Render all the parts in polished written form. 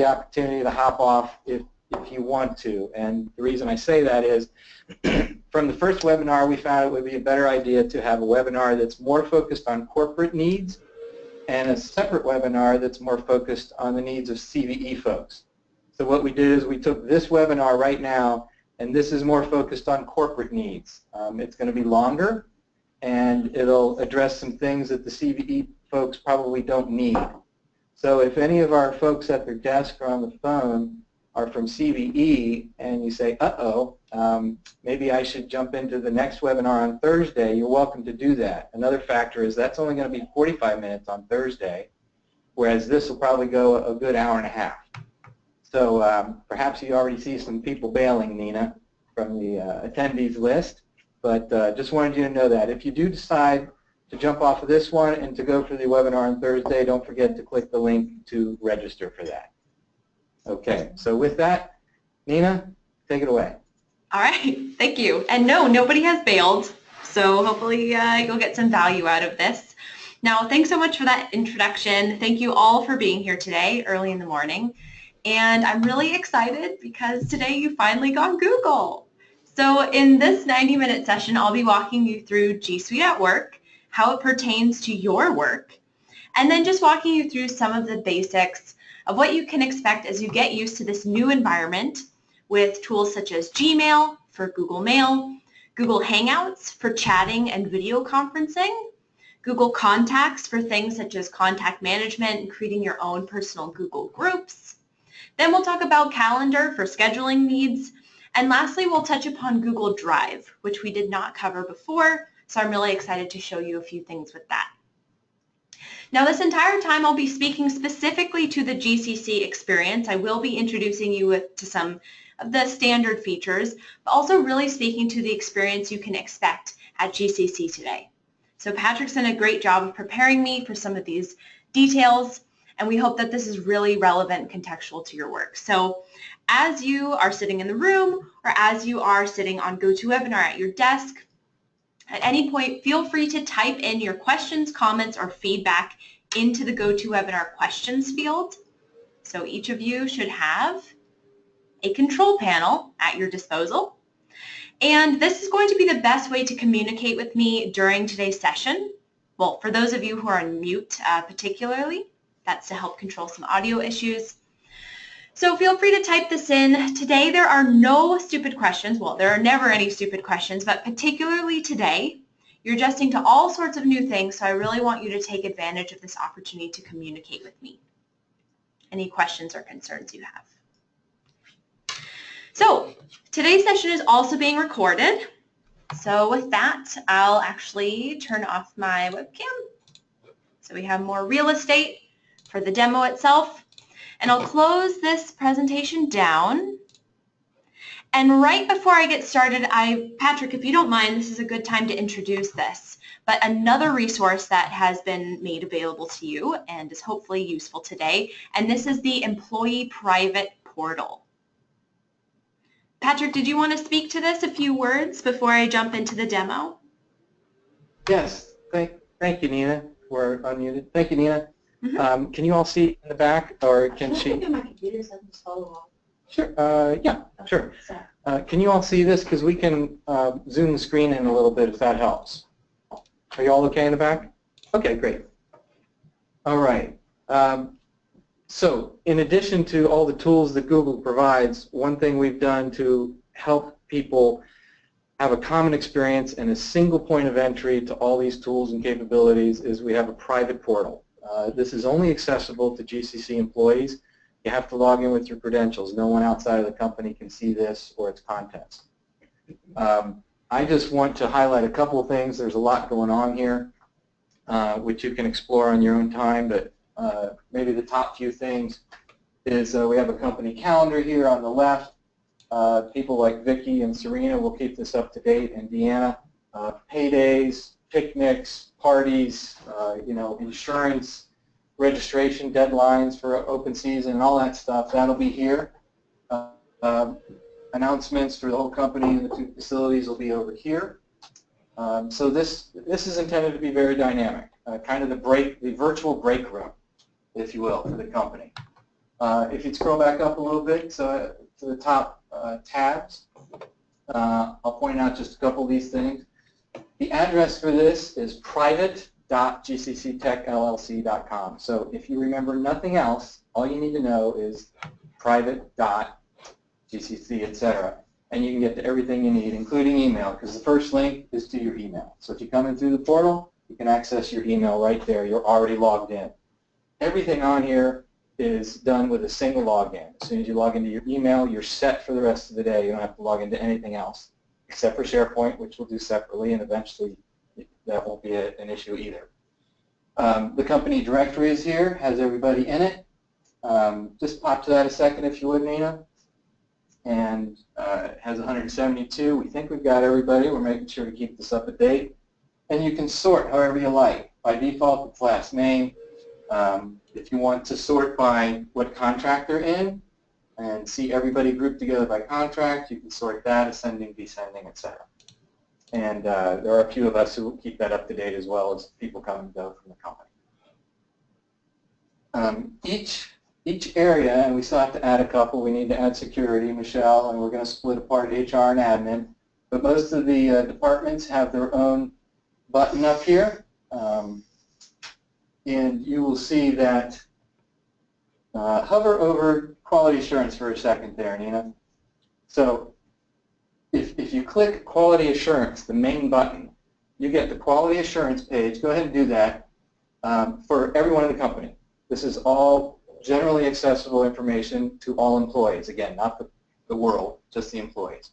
the opportunity to hop off if you want to. And the reason I say that is from the first webinar, we found it would be a better idea to have a webinar that's more focused on corporate needs and a separate webinar that's more focused on the needs of CVE folks. So what we did is we took this webinar right now, and this is more focused on corporate needs. It's going to be longer, and it'll address some things that the CVE folks probably don't need. So if any of our folks at their desk or on the phone are from CVE and you say, uh-oh, maybe I should jump into the next webinar on Thursday, you're welcome to do that. Another factor is that's only going to be 45 minutes on Thursday, whereas this will probably go a good hour and a half. So perhaps you already see some people bailing, Nina, from the attendees list, but just wanted you to know that. If you do decide to jump off of this one and to go for the webinar on Thursday, don't forget to click the link to register for that. Okay, so with that, Nina, take it away. All right, thank you. And no, nobody has bailed, so hopefully you'll get some value out of this. Now, thanks so much for that introduction. Thank you all for being here today, early in the morning. And I'm really excited because today you finally got Google. So in this 90-minute session, I'll be walking you through G Suite at Work, how it pertains to your work, and then just walking you through some of the basics of what you can expect as you get used to this new environment with tools such as Gmail for Google Mail, Google Hangouts for chatting and video conferencing, Google Contacts for things such as contact management and creating your own personal Google groups. Then we'll talk about Calendar for scheduling needs, and lastly we'll touch upon Google Drive, which we did not cover before, so I'm really excited to show you a few things with that. Now this entire time I'll be speaking specifically to the GCC experience. I will be introducing you to some of the standard features, but also really speaking to the experience you can expect at GCC today. So Patrick's done a great job of preparing me for some of these details, and we hope that this is really relevant and contextual to your work. So as you are sitting in the room or as you are sitting on GoToWebinar at your desk, at any point, feel free to type in your questions, comments, or feedback into the GoToWebinar questions field. So each of you should have a control panel at your disposal. And this is going to be the best way to communicate with me during today's session. Well, for those of you who are on mute particularly, that's to help control some audio issues. So feel free to type this in. Today there are no stupid questions. Well, there are never any stupid questions, but particularly today, you're adjusting to all sorts of new things, so I really want you to take advantage of this opportunity to communicate with me. Any questions or concerns you have? So today's session is also being recorded. So with that, I'll actually turn off my webcam. So we have more real estate for the demo itself. And I'll close this presentation down. And right before I get started, Patrick, if you don't mind, this is a good time to introduce this. But another resource that has been made available to you and is hopefully useful today, and this is the Employee Private Portal. Patrick, did you want to speak to this a few words before I jump into the demo? Yes, thank you, Nina. We're unmuted. Thank you, Nina. Mm-hmm. Can you all see in the back, or can she? Look at my computer so I can just follow along. Sure. Yeah, sure. Can you all see this? Because we can zoom the screen in a little bit if that helps. Are you all okay in the back? Okay, great. All right. So in addition to all the tools that Google provides, one thing we've done to help people have a common experience and a single point of entry to all these tools and capabilities is we have a private portal. This is only accessible to GCC employees. You have to log in with your credentials. No one outside of the company can see this or its contents. I just want to highlight a couple of things. There's a lot going on here, which you can explore on your own time, but maybe the top few things is we have a company calendar here on the left. People like Vicky and Serena will keep this up to date, and Deanna. Paydays, picnics, parties, insurance, registration deadlines for open season, and all that stuff. That'll be here. Announcements for the whole company and the two facilities will be over here. So this is intended to be very dynamic, kind of the virtual break room, if you will, for the company. If you scroll back up a little bit, so to the top tabs, I'll point out just a couple of these things. The address for this is private.gcctechllc.com. So if you remember nothing else, all you need to know is private.gcc, etc. And you can get to everything you need, including email, because the first link is to your email. So if you come in through the portal, you can access your email right there. You're already logged in. Everything on here is done with a single login. As soon as you log into your email, you're set for the rest of the day. You don't have to log into anything else, except for SharePoint, which we'll do separately, and eventually that won't be an issue either. The company directory is here, has everybody in it. Just pop to that a second if you would, Nina. And it has 172. We think we've got everybody. We're making sure to keep this up to date. And you can sort however you like. By default, it's last name. If you want to sort by what contract they're in and see everybody grouped together by contract, you can sort that, ascending, descending, etc. And there are a few of us who will keep that up to date as well as people come and go from the company. Each area, and we still have to add a couple. We need to add security, Michelle, and we're going to split apart HR and admin. But most of the departments have their own button up here. And you will see that, hover over quality assurance for a second there, Nina. So if you click quality assurance, the main button, you get the quality assurance page. Go ahead and do that for everyone in the company. This is all generally accessible information to all employees. Again, not the world, just the employees.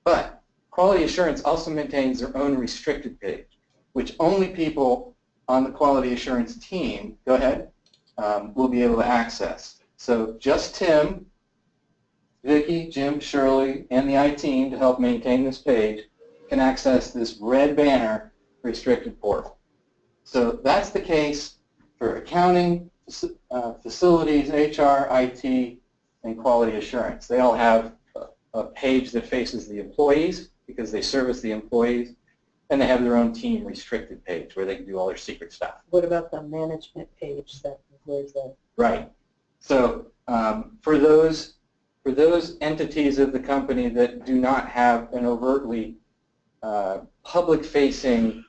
But quality assurance also maintains their own restricted page, which only people on the quality assurance team, go ahead, will be able to access. So just Tim, Vicki, Jim, Shirley, and the IT team to help maintain this page can access this red banner restricted portal. So that's the case for accounting, facilities, HR, IT, and quality assurance. They all have a page that faces the employees because they service the employees, and they have their own team restricted page where they can do all their secret stuff. What about the management page? Where's that? Right. So for those entities of the company that do not have an overtly public-facing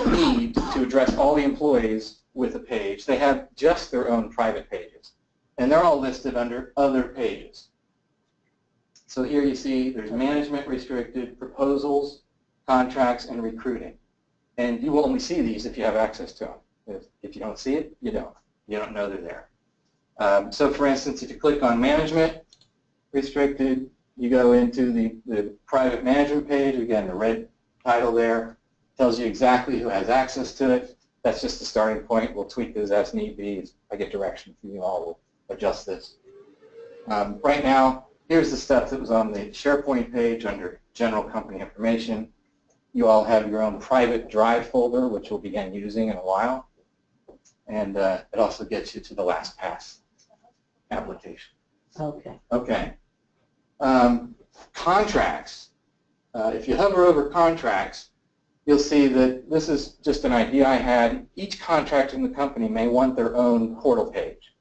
need to address all the employees with a page, they have just their own private pages. And they're all listed under other pages. So here you see there's management restricted, proposals, contracts, and recruiting. And you will only see these if you have access to them. If you don't see it, you don't. You don't know they're there. So for instance, if you click on management restricted, you go into the private management page. Again, the red title there tells you exactly who has access to it. That's just the starting point. We'll tweak this as need be. If I get direction from you all, we'll adjust this. Right now, here's the stuff that was on the SharePoint page under general company information. You all have your own private drive folder, which we'll begin using in a while. And it also gets you to the LastPass application. Okay. Okay. Contracts. If you hover over contracts, you'll see that this is just an idea I had. Each contractor in the company may want their own portal page.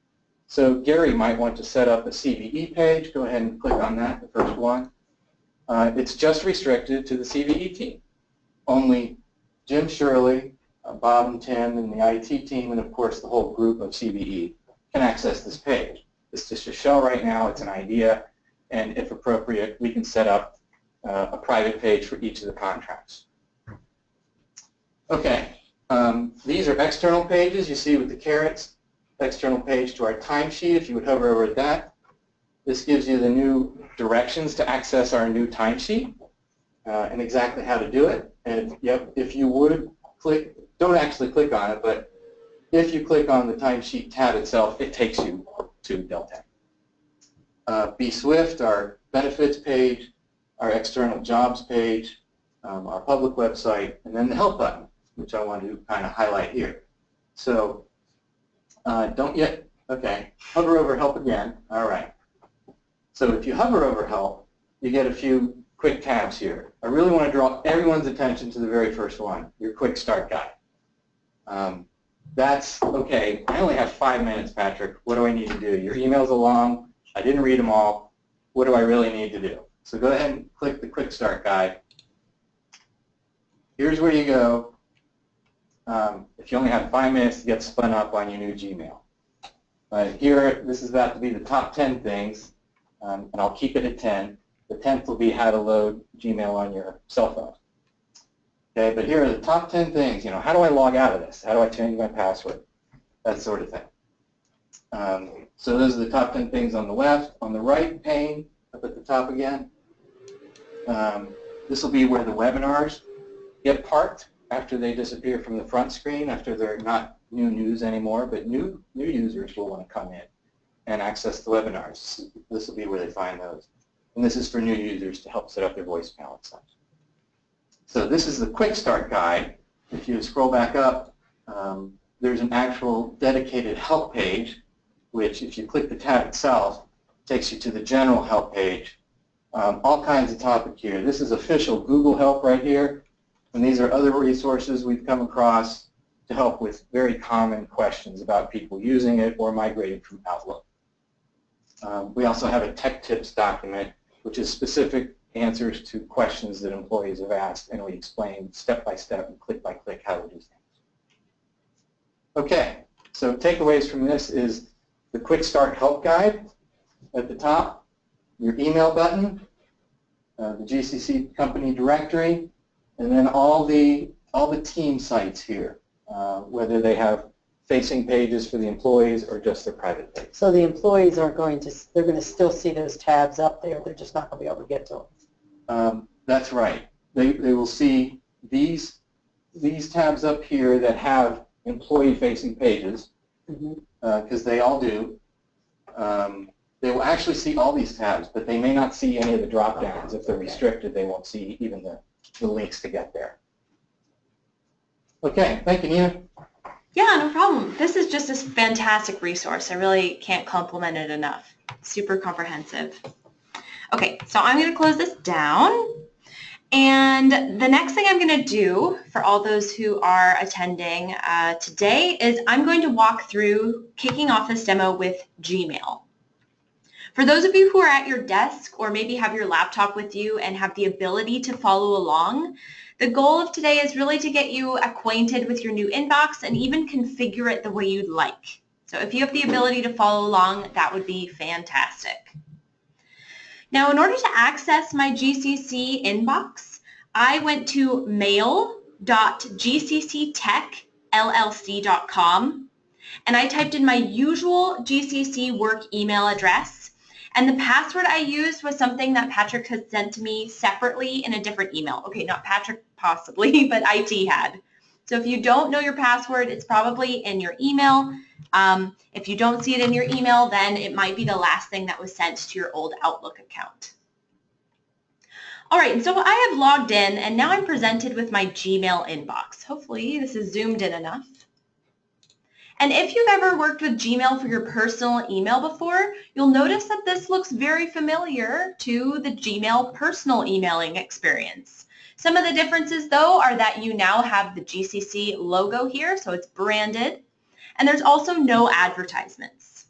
So Gary might want to set up a CVE page. Go ahead and click on that, the first one. It's just restricted to the CVE team. Only Jim, Shirley, Bob and Tim, and the IT team, and of course the whole group of CVE can access this page. It's just a shell right now. It's an idea, and if appropriate, we can set up a private page for each of the contracts. Okay, these are external pages. You see with the carrots, external page to our timesheet. If you would hover over that, this gives you the new directions to access our new timesheet and exactly how to do it. And yep, if you would click, don't actually click on it, but if you click on the timesheet tab itself, it takes you to Deltek. Be Swift, our benefits page, our external jobs page, our public website, and then the help button, which I want to kind of highlight here. So don't yet, okay, hover over help again. All right. So if you hover over help, you get a few quick tabs here. I really want to draw everyone's attention to the very first one, your quick start guide. That's, okay, I only have 5 minutes, Patrick. What do I need to do? Your emails are long. I didn't read them all. What do I really need to do? So go ahead and click the Quick Start Guide. Here's where you go if you only have 5 minutes to get spun up on your new Gmail. Here, this is about to be the top 10 things, and I'll keep it at 10. The 10th will be how to load Gmail on your cell phone. Okay, but here are the top 10 things. You know, how do I log out of this? How do I change my password? That sort of thing. So those are the top 10 things on the left. On the right pane, up at the top again, this will be where the webinars get parked after they disappear from the front screen, after they're not new news anymore, but new users will want to come in and access the webinars. This will be where they find those. And this is for new users to help set up their voicemail and such. So this is the Quick Start Guide. If you scroll back up, there's an actual dedicated help page, which if you click the tab itself, takes you to the general help page. All kinds of topic here. This is official Google Help right here, and these are other resources we've come across to help with very common questions about people using it or migrating from Outlook. We also have a tech tips document, which is specific answers to questions that employees have asked, and we explain step by step and click by click how to do things. Okay, so takeaways from this is the Quick Start Help Guide at the top, your email button, the GCC company directory, and then all the team sites here, whether they have facing pages for the employees or just their private page. So the employees aren't going to, they're going to still see those tabs up there. They're just not going to be able to get to them. That's right. They will see these tabs up here that have employee-facing pages, because they all do. They will actually see all these tabs, but they may not see any of the drop-downs. If they're restricted, they won't see even the links to get there. Okay, thank you, Nina. Yeah, no problem. This is just a fantastic resource. I really can't compliment it enough. Super comprehensive. Okay, so I'm going to close this down. And the next thing I'm going to do for all those who are attending today is I'm going to walk through kicking off this demo with Gmail. For those of you who are at your desk or maybe have your laptop with you and have the ability to follow along, the goal of today is really to get you acquainted with your new inbox and even configure it the way you'd like. So if you have the ability to follow along, that would be fantastic. Now, in order to access my GCC inbox, I went to mail.gcctechllc.com and I typed in my usual GCC work email address. And the password I used was something that Patrick had sent to me separately in a different email. Okay, not Patrick possibly, but IT had. So if you don't know your password, it's probably in your email. If you don't see it in your email, then it might be the last thing that was sent to your old Outlook account. All right, so I have logged in, and now I'm presented with my Gmail inbox. Hopefully this is zoomed in enough. And if you've ever worked with Gmail for your personal email before, you'll notice that this looks very familiar to the Gmail personal emailing experience. Some of the differences, though, are that you now have the GCC logo here, so it's branded, and there's also no advertisements.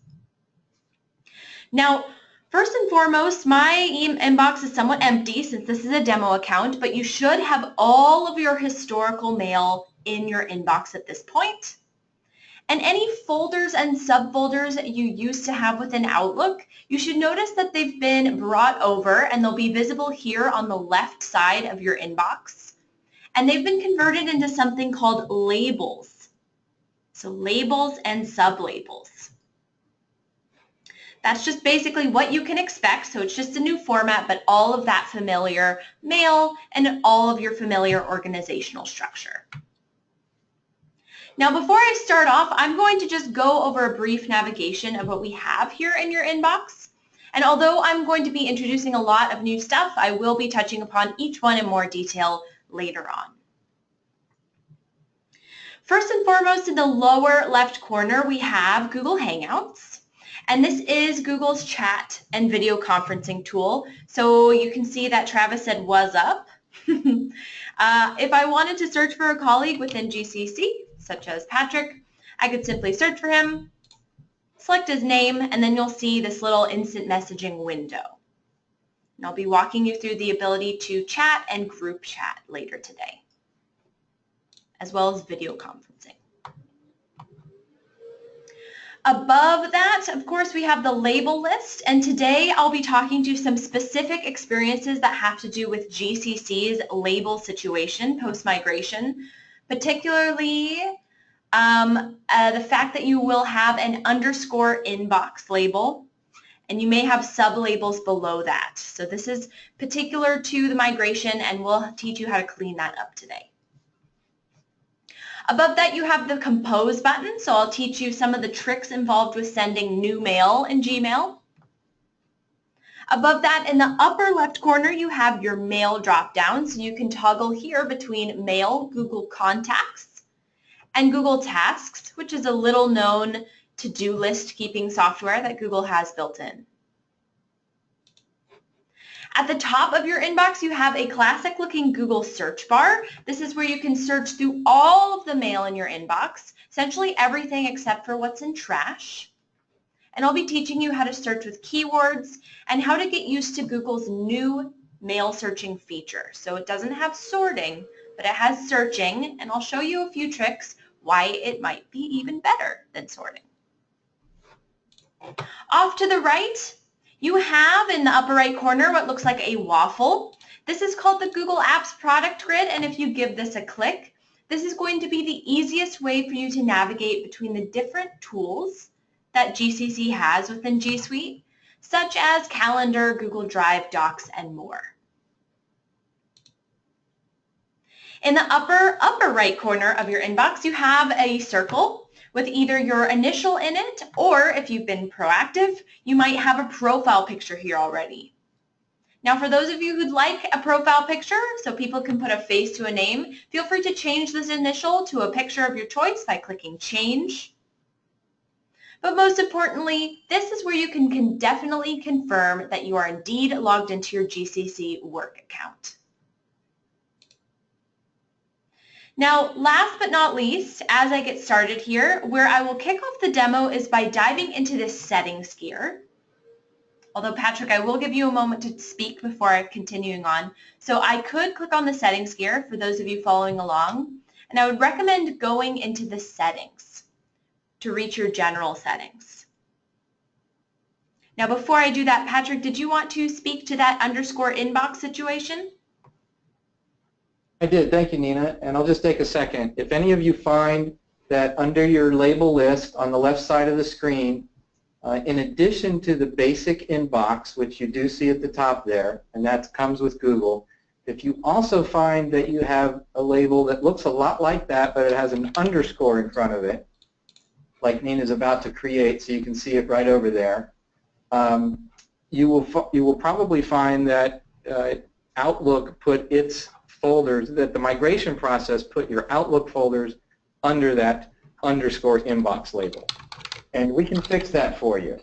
Now, first and foremost, my inbox is somewhat empty since this is a demo account, but you should have all of your historical mail in your inbox at this point. And any folders and subfolders that you used to have within Outlook, you should notice that they've been brought over and they'll be visible here on the left side of your inbox. And they've been converted into something called labels. So labels and sublabels. That's just basically what you can expect. So it's just a new format, but all of that familiar mail and all of your familiar organizational structure. Now, before I start off, I'm going to just go over a brief navigation of what we have here in your inbox. And although I'm going to be introducing a lot of new stuff, I will be touching upon each one in more detail later on. First and foremost, in the lower left corner, we have Google Hangouts. And this is Google's chat and video conferencing tool. So you can see that Travis said, "Was up?" If I wanted to search for a colleague within GCC, such as Patrick, I could simply search for him, select his name, and then you'll see this little instant messaging window. And I'll be walking you through the ability to chat and group chat later today, as well as video conferencing. Above that, of course, we have the label list, and today I'll be talking to some specific experiences that have to do with GCC's label situation post-migration, particularly the fact that you will have an underscore inbox label, and you may have sub-labels below that. So this is particular to the migration, and we'll teach you how to clean that up today. Above that, you have the compose button, so I'll teach you some of the tricks involved with sending new mail in Gmail. Above that, in the upper left corner, you have your mail drop-down, so you can toggle here between Mail, Google Contacts, and Google Tasks, which is a little-known to-do list keeping software that Google has built in. At the top of your inbox, you have a classic-looking Google search bar. This is where you can search through all of the mail in your inbox, essentially everything except for what's in trash. And I'll be teaching you how to search with keywords and how to get used to Google's new mail searching feature. So it doesn't have sorting, but it has searching, and I'll show you a few tricks why it might be even better than sorting. Off to the right, you have in the upper right corner what looks like a waffle. This is called the Google Apps product grid, and if you give this a click, this is going to be the easiest way for you to navigate between the different tools that GCC has within G Suite, such as Calendar, Google Drive, Docs, and more. In the upper right corner of your inbox, you have a circle with either your initial in it, or if you've been proactive, you might have a profile picture here already. Now, for those of you who'd like a profile picture so people can put a face to a name, feel free to change this initial to a picture of your choice by clicking Change. But most importantly, this is where you can definitely confirm that you are indeed logged into your GCC work account. Now, last but not least, as I get started here, where I will kick off the demo is by diving into this settings gear. Although, Patrick, I will give you a moment to speak before I'm continuing on. So I could click on the settings gear for those of you following along, and I would recommend going into the settings to reach your general settings. Now, before I do that, Patrick, did you want to speak to that underscore inbox situation? I did. Thank you, Nina. And I'll just take a second. If any of you find that under your label list on the left side of the screen, in addition to the basic inbox, which you do see at the top there, and that comes with Google, if you also find that you have a label that looks a lot like that, but it has an underscore in front of it, like Nina's about to create, so you can see it right over there, you will probably find that Outlook put its folders, that the migration process put your Outlook folders under that underscore inbox label. And we can fix that for you.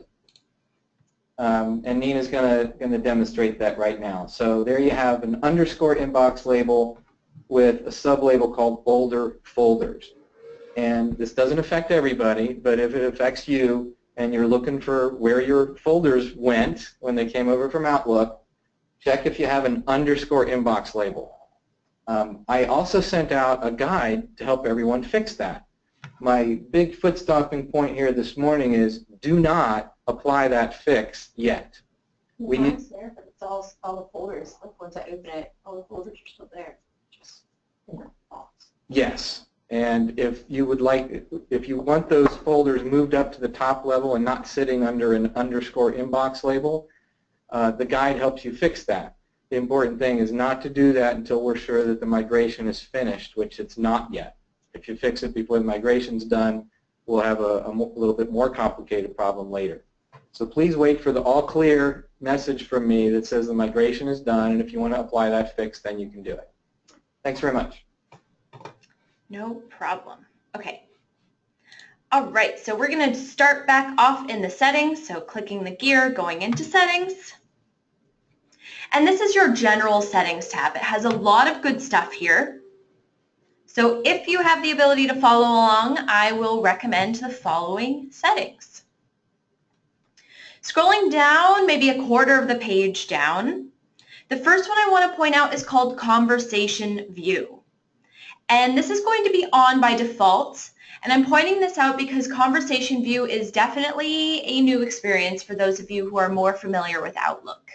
And Nina's going to demonstrate that right now. So there you have an underscore inbox label with a sub-label called older folders. And this doesn't affect everybody, but if it affects you and you're looking for where your folders went when they came over from Outlook, check if you have an underscore inbox label. I also sent out a guide to help everyone fix that. My big foot-stomping point here this morning is do not apply that fix yet. We need there, but it's all the folders. Like once I open it, all the folders are still there, just in the box. Yes, and if you want those folders moved up to the top level and not sitting under an underscore inbox label, the guide helps you fix that. The important thing is not to do that until we're sure that the migration is finished, which it's not yet. If you fix it before the migration's done, we'll have a little bit more complicated problem later. So please wait for the all clear message from me that says the migration is done, and if you want to apply that fix, then you can do it. Thanks very much. No problem. Okay. All right, so we're going to start back off in the settings, so clicking the gear, going into settings. And this is your general settings tab. It has a lot of good stuff here. So if you have the ability to follow along, I will recommend the following settings. Scrolling down, maybe a quarter of the page down, the first one I want to point out is called Conversation View. And this is going to be on by default. And I'm pointing this out because Conversation View is definitely a new experience for those of you who are more familiar with Outlook.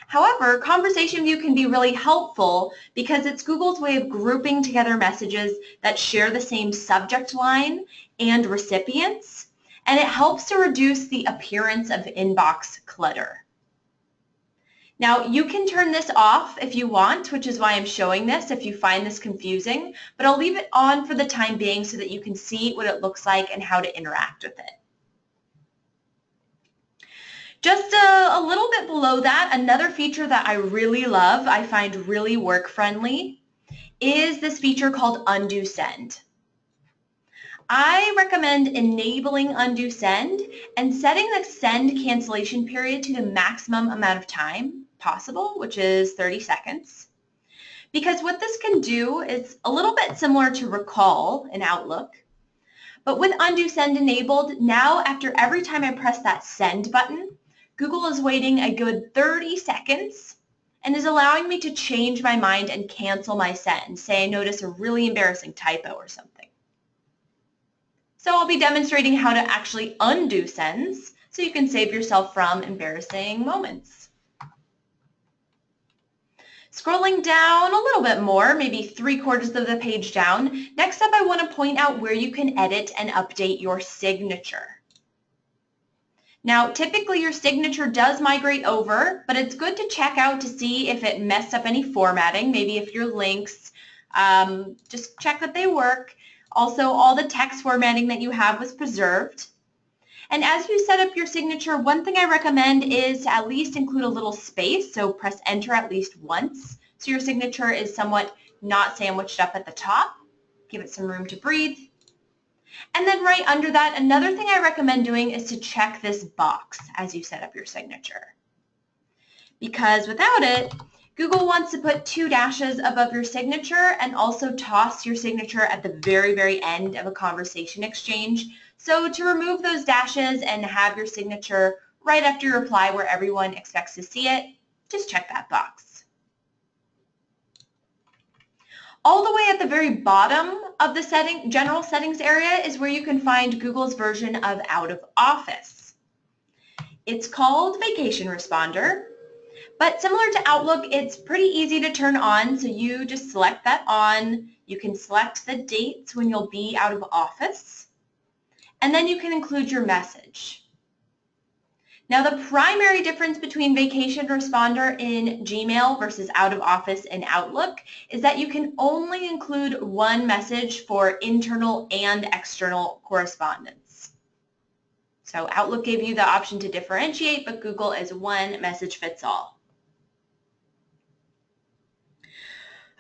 However, Conversation View can be really helpful because it's Google's way of grouping together messages that share the same subject line and recipients, and it helps to reduce the appearance of inbox clutter. Now, you can turn this off if you want, which is why I'm showing this if you find this confusing, but I'll leave it on for the time being so that you can see what it looks like and how to interact with it. Just a little bit below that, another feature that I really love, I find really work-friendly, is this feature called Undo Send. I recommend enabling Undo Send and setting the send cancellation period to the maximum amount of time possible, which is 30 seconds. Because what this can do is a little bit similar to Recall in Outlook, but with Undo Send enabled, now after every time I press that send button, Google is waiting a good 30 seconds and is allowing me to change my mind and cancel my send. Say I notice a really embarrassing typo or something. So I'll be demonstrating how to actually undo sends so you can save yourself from embarrassing moments. Scrolling down a little bit more, maybe 3/4 of the page down, next up I want to point out where you can edit and update your signature. Now, typically your signature does migrate over, but it's good to check out to see if it messed up any formatting, maybe if your links, just check that they work. Also, all the text formatting that you have was preserved. And as you set up your signature, one thing I recommend is to at least include a little space, so press enter at least once, so your signature is somewhat not sandwiched up at the top. Give it some room to breathe. And then right under that, another thing I recommend doing is to check this box as you set up your signature. Because without it, Google wants to put 2 dashes above your signature and also toss your signature at the very, very end of a conversation exchange. So to remove those dashes and have your signature right after your reply where everyone expects to see it, just check that box. All the way at the very bottom of the general settings area is where you can find Google's version of Out of Office. It's called Vacation Responder, but similar to Outlook, it's pretty easy to turn on, so you just select that on. You can select the dates when you'll be out of office, and then you can include your message. Now, the primary difference between Vacation Responder in Gmail versus Out of Office in Outlook is that you can only include one message for internal and external correspondence. So Outlook gave you the option to differentiate, but Google is one message fits all.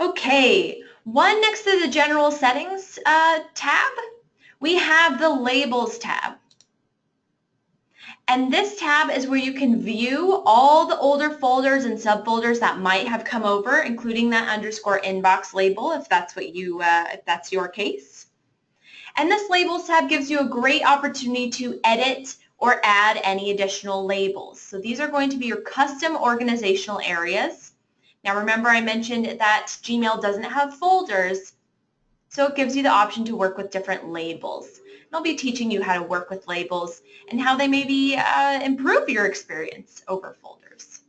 Okay, one next to the General Settings tab, we have the Labels tab. And this tab is where you can view all the older folders and subfolders that might have come over, including that _inbox label if that's what you, if that's your case. And this Labels tab gives you a great opportunity to edit or add any additional labels. So these are going to be your custom organizational areas. Now remember I mentioned that Gmail doesn't have folders, so it gives you the option to work with different labels. And I'll be teaching you how to work with labels and how they maybe improve your experience over folders.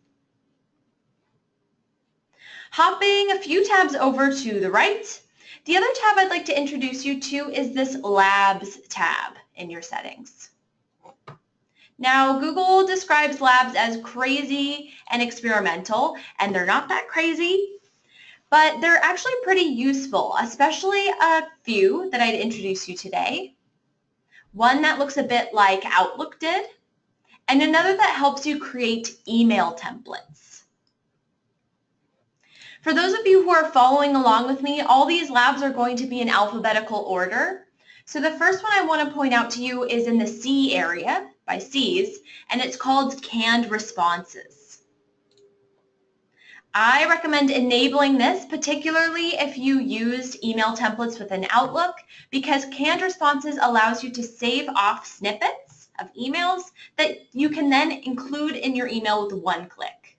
Hopping a few tabs over to the right, the other tab I'd like to introduce you to is this Labs tab in your settings. Now, Google describes labs as crazy and experimental, and they're not that crazy, but they're actually pretty useful, especially a few that I'd introduce you today. One that looks a bit like Outlook did, and another that helps you create email templates. For those of you who are following along with me, all these labs are going to be in alphabetical order. So the first one I want to point out to you is in the C area, by C's, and it's called Canned Responses. I recommend enabling this, particularly if you used email templates within Outlook, because canned responses allows you to save off snippets of emails that you can then include in your email with one click.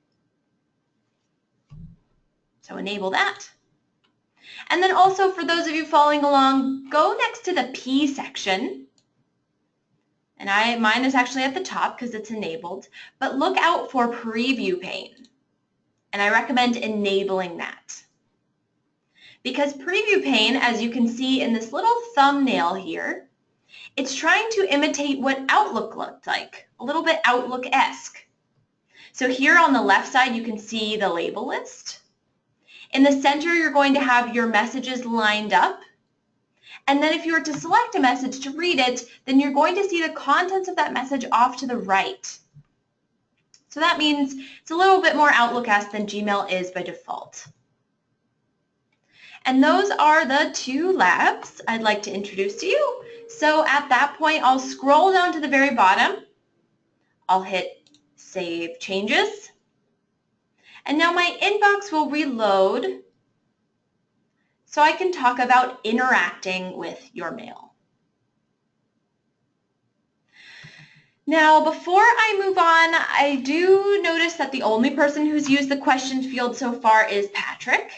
So enable that. And then also, for those of you following along, go next to the P section. And mine is actually at the top because it's enabled, but look out for preview pane. And I recommend enabling that. Because preview pane, as you can see in this little thumbnail here, it's trying to imitate what Outlook looked like, a little bit Outlook-esque. So here on the left side, you can see the label list. In the center, you're going to have your messages lined up. And then if you were to select a message to read it, then you're going to see the contents of that message off to the right. So that means it's a little bit more Outlook-esque than Gmail is by default. And those are the two labs I'd like to introduce to you. So at that point, I'll scroll down to the very bottom. I'll hit Save Changes. And now my inbox will reload so I can talk about interacting with your mail. Now, before I move on, I do notice that the only person who's used the question field so far is Patrick.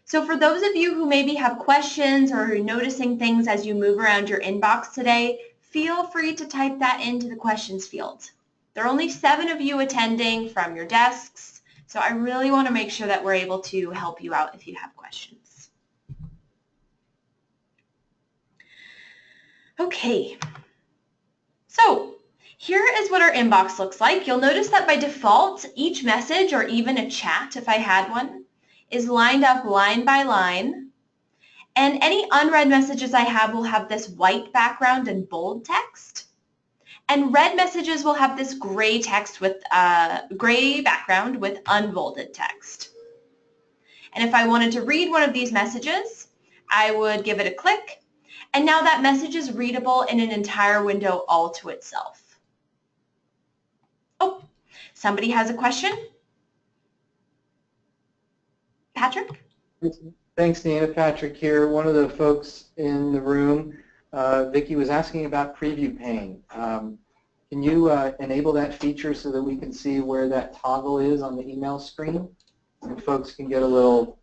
So for those of you who maybe have questions or are noticing things as you move around your inbox today, feel free to type that into the questions field. There are only 7 of you attending from your desks, so I really want to make sure that we're able to help you out if you have questions. Okay, so here is what our inbox looks like. You'll notice that by default, each message, or even a chat if I had one, is lined up line by line. And any unread messages I have will have this white background and bold text. And read messages will have this gray text with gray background with unbolded text. And if I wanted to read one of these messages, I would give it a click. And now that message is readable in an entire window all to itself. Oh, somebody has a question? Patrick? Thanks, Nina. Patrick here. One of the folks in the room, Vicki, was asking about preview pane. Can you enable that feature so that we can see where that toggle is on the email screen? And folks can get a little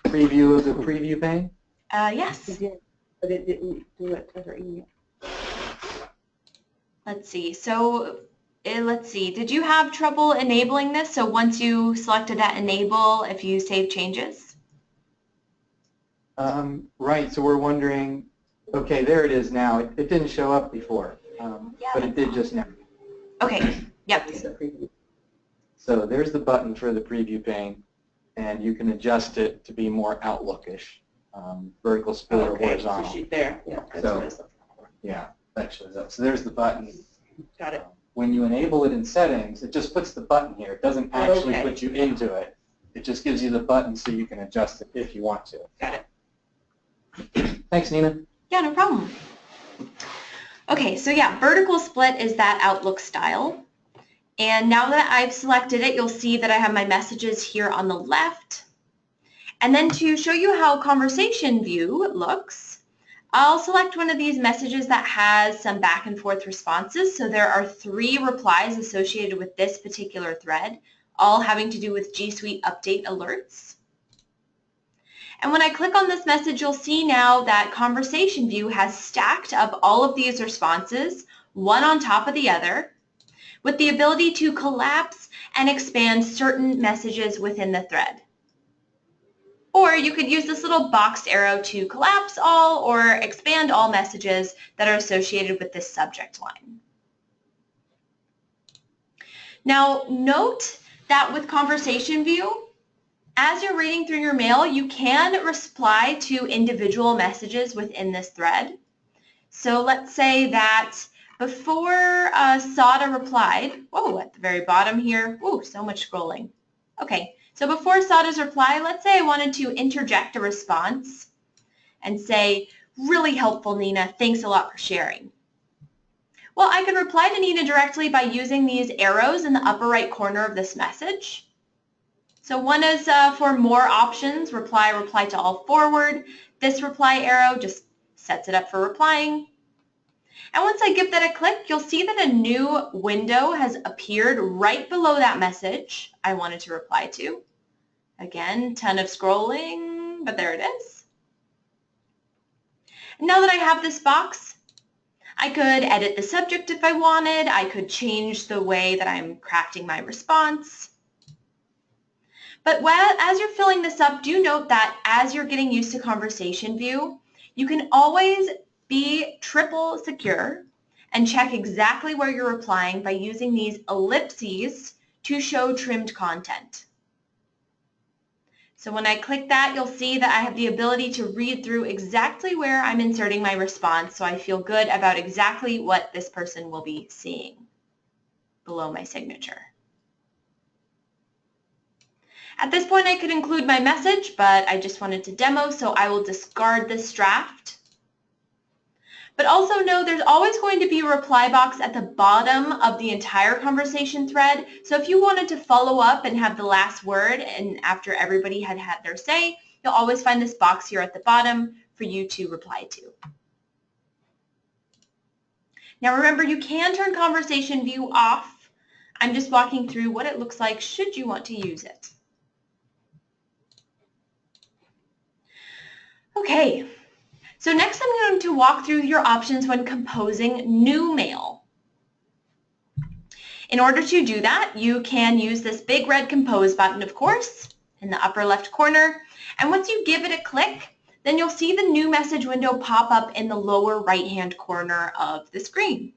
preview of the preview pane? Yes. It did, but it didn't do it to her email. Let's see. So let's see. Did you have trouble enabling this? So once you selected that enable, if you save changes? Right. So we're wondering, okay, there it is now. It didn't show up before, but it did just now. Okay. Yep. So there's the button for the preview pane, and you can adjust it to be more Outlook-ish, vertical split or horizontal. So there. Yeah. So, yeah, that shows up. So there's the button. Got it. When you enable it in settings, it just puts the button here. It doesn't actually put you into it. It just gives you the button so you can adjust it if you want to. Got it. Thanks, Nina. Yeah, no problem. Okay, so yeah, vertical split is that Outlook style. And now that I've selected it, you'll see that I have my messages here on the left. And then to show you how conversation view looks, I'll select one of these messages that has some back and forth responses. So there are 3 replies associated with this particular thread, all having to do with G Suite update alerts. And when I click on this message, you'll see now that Conversation View has stacked up all of these responses, one on top of the other, with the ability to collapse and expand certain messages within the thread. Or you could use this little boxed arrow to collapse all or expand all messages that are associated with this subject line. Now, note that with Conversation View, as you're reading through your mail, you can reply to individual messages within this thread. So let's say that before Sada replied, whoa, at the very bottom here, whoa, so much scrolling. Okay, so before Sada's reply, let's say I wanted to interject a response and say, really helpful, Nina, thanks a lot for sharing. Well, I could reply to Nina directly by using these arrows in the upper right corner of this message. So one is for more options, reply to all forward. This reply arrow just sets it up for replying. And once I give that a click, you'll see that a new window has appeared right below that message I wanted to reply to. Again, ton of scrolling, but there it is. And now that I have this box, I could edit the subject if I wanted. I could change the way that I'm crafting my response. But as you're filling this up, do note that as you're getting used to Conversation View, you can always be triple secure and check exactly where you're replying by using these ellipses to show trimmed content. So when I click that, you'll see that I have the ability to read through exactly where I'm inserting my response, so I feel good about exactly what this person will be seeing below my signature. At this point, I could include my message, but I just wanted to demo, so I will discard this draft. But also know there's always going to be a reply box at the bottom of the entire conversation thread. So if you wanted to follow up and have the last word and after everybody had had their say, you'll always find this box here at the bottom for you to reply to. Now remember, you can turn Conversation View off. I'm just walking through what it looks like should you want to use it. Okay. So next I'm going to walk through your options when composing new mail. In order to do that, you can use this big red compose button, of course, in the upper left corner. And once you give it a click, then you'll see the new message window pop up in the lower right-hand corner of the screen.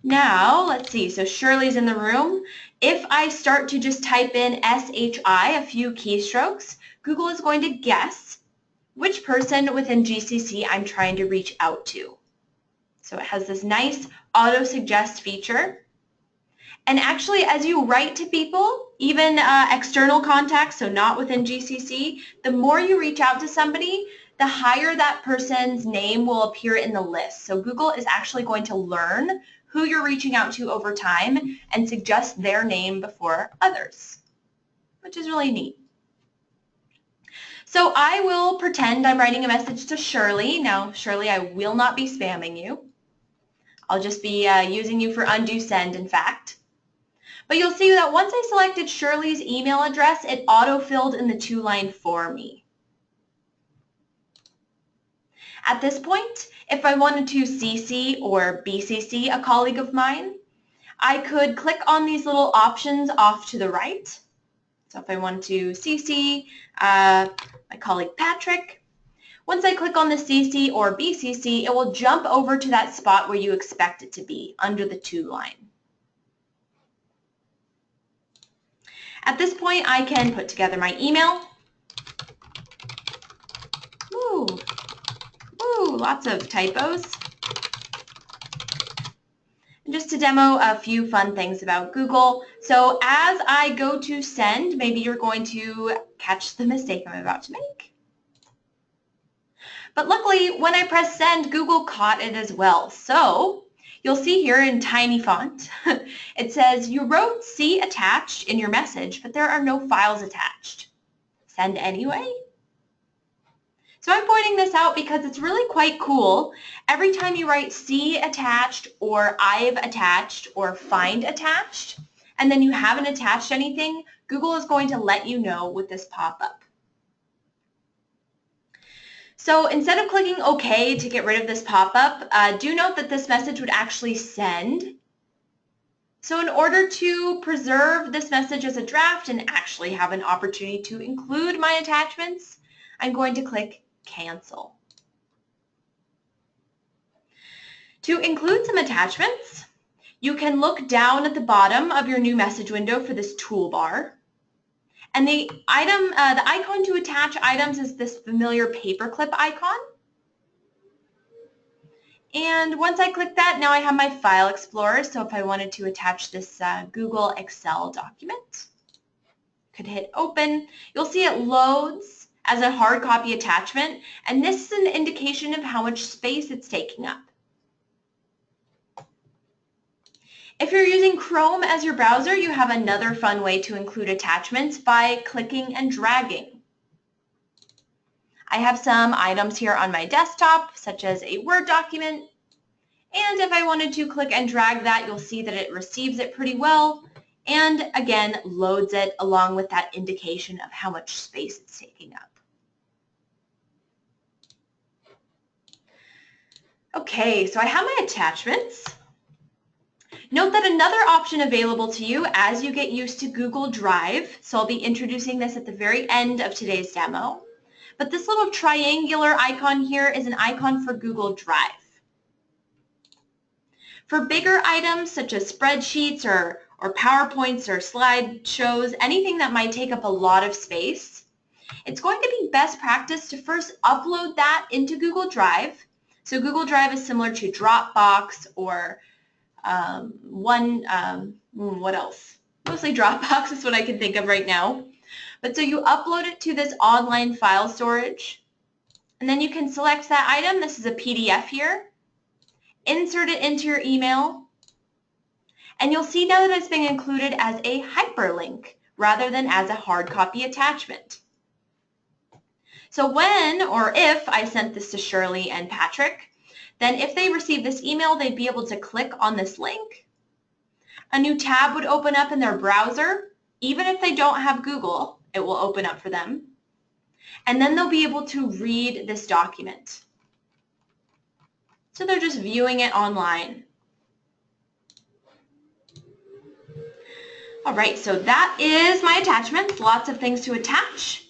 Now, let's see, so Shirley's in the room. If I start to just type in SHI, a few keystrokes, Google is going to guess which person within GCC I'm trying to reach out to. So it has this nice auto-suggest feature. And actually, as you write to people, even external contacts, so not within GCC, the more you reach out to somebody, the higher that person's name will appear in the list. So Google is actually going to learn who you're reaching out to over time and suggest their name before others, which is really neat. So I will pretend I'm writing a message to Shirley. Now, Shirley, I will not be spamming you. I'll just be using you for undo send, in fact. But you'll see that once I selected Shirley's email address, it auto-filled in the two-line for me. At this point, if I wanted to CC or BCC a colleague of mine, I could click on these little options off to the right. So if I want to CC my colleague Patrick, once I click on the CC or BCC, it will jump over to that spot where you expect it to be, under the to line. At this point, I can put together my email. Ooh, lots of typos. Just to demo a few fun things about Google. So as I go to send, maybe you're going to catch the mistake I'm about to make. But luckily, when I press send, Google caught it as well. So you'll see here in tiny font, it says you wrote "see attached" in your message, but there are no files attached. Send anyway? So I'm pointing this out because it's really quite cool. Every time you write "see attached" or "I've attached" or "find attached," and then you haven't attached anything, Google is going to let you know with this pop-up. So instead of clicking OK to get rid of this pop-up, do note that this message would actually send. So in order to preserve this message as a draft and actually have an opportunity to include my attachments, I'm going to click Cancel. To include some attachments, you can look down at the bottom of your new message window for this toolbar. And the icon to attach items is this familiar paperclip icon. And once I click that, now I have my File Explorer. So if I wanted to attach this Google Excel document, I could hit Open. You'll see it loads as a hard copy attachment, and this is an indication of how much space it's taking up. If you're using Chrome as your browser, you have another fun way to include attachments by clicking and dragging. I have some items here on my desktop, such as a Word document, and if I wanted to click and drag that, you'll see that it receives it pretty well, and again, loads it along with that indication of how much space it's taking up. Okay, so I have my attachments. Note that another option available to you as you get used to Google Drive, so I'll be introducing this at the very end of today's demo, but this little triangular icon here is an icon for Google Drive. For bigger items such as spreadsheets or PowerPoints or slideshows, anything that might take up a lot of space, it's going to be best practice to first upload that into Google Drive. So Google Drive is similar to Dropbox or what else? Mostly Dropbox is what I can think of right now. But so you upload it to this online file storage, and then you can select that item. This is a PDF here. Insert it into your email, and you'll see now that it's being included as a hyperlink rather than as a hard copy attachment. So when or if I sent this to Shirley and Patrick, then if they receive this email, they'd be able to click on this link. A new tab would open up in their browser. Even if they don't have Google, it will open up for them. And then they'll be able to read this document. So they're just viewing it online. All right, so that is my attachments. Lots of things to attach.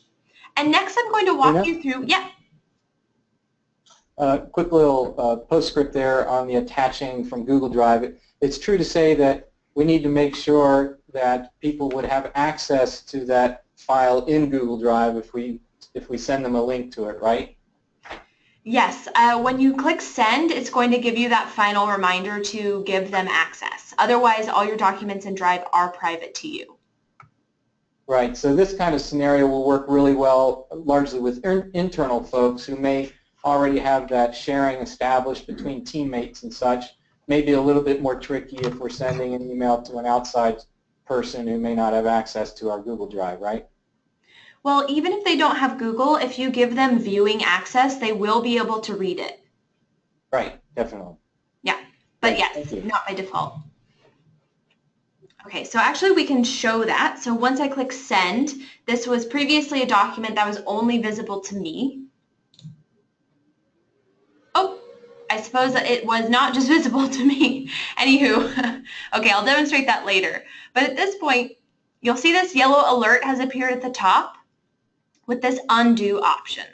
And next I'm going to walk you through, Quick little postscript there on the attaching from Google Drive. It's true to say that we need to make sure that people would have access to that file in Google Drive if we send them a link to it, right? Yes, when you click send, it's going to give you that final reminder to give them access. Otherwise, all your documents in Drive are private to you. Right, so this kind of scenario will work really well largely with internal folks who may already have that sharing established between teammates and such. Maybe a little bit more tricky if we're sending an email to an outside person who may not have access to our Google Drive, right? Well, even if they don't have Google, if you give them viewing access, they will be able to read it. Right, definitely. Yeah, but yes, not by default. Okay, so actually we can show that. So once I click send, this was previously a document that was only visible to me. Oh, I suppose that it was not just visible to me. Anywho, okay, I'll demonstrate that later. But at this point, you'll see this yellow alert has appeared at the top with this undo option.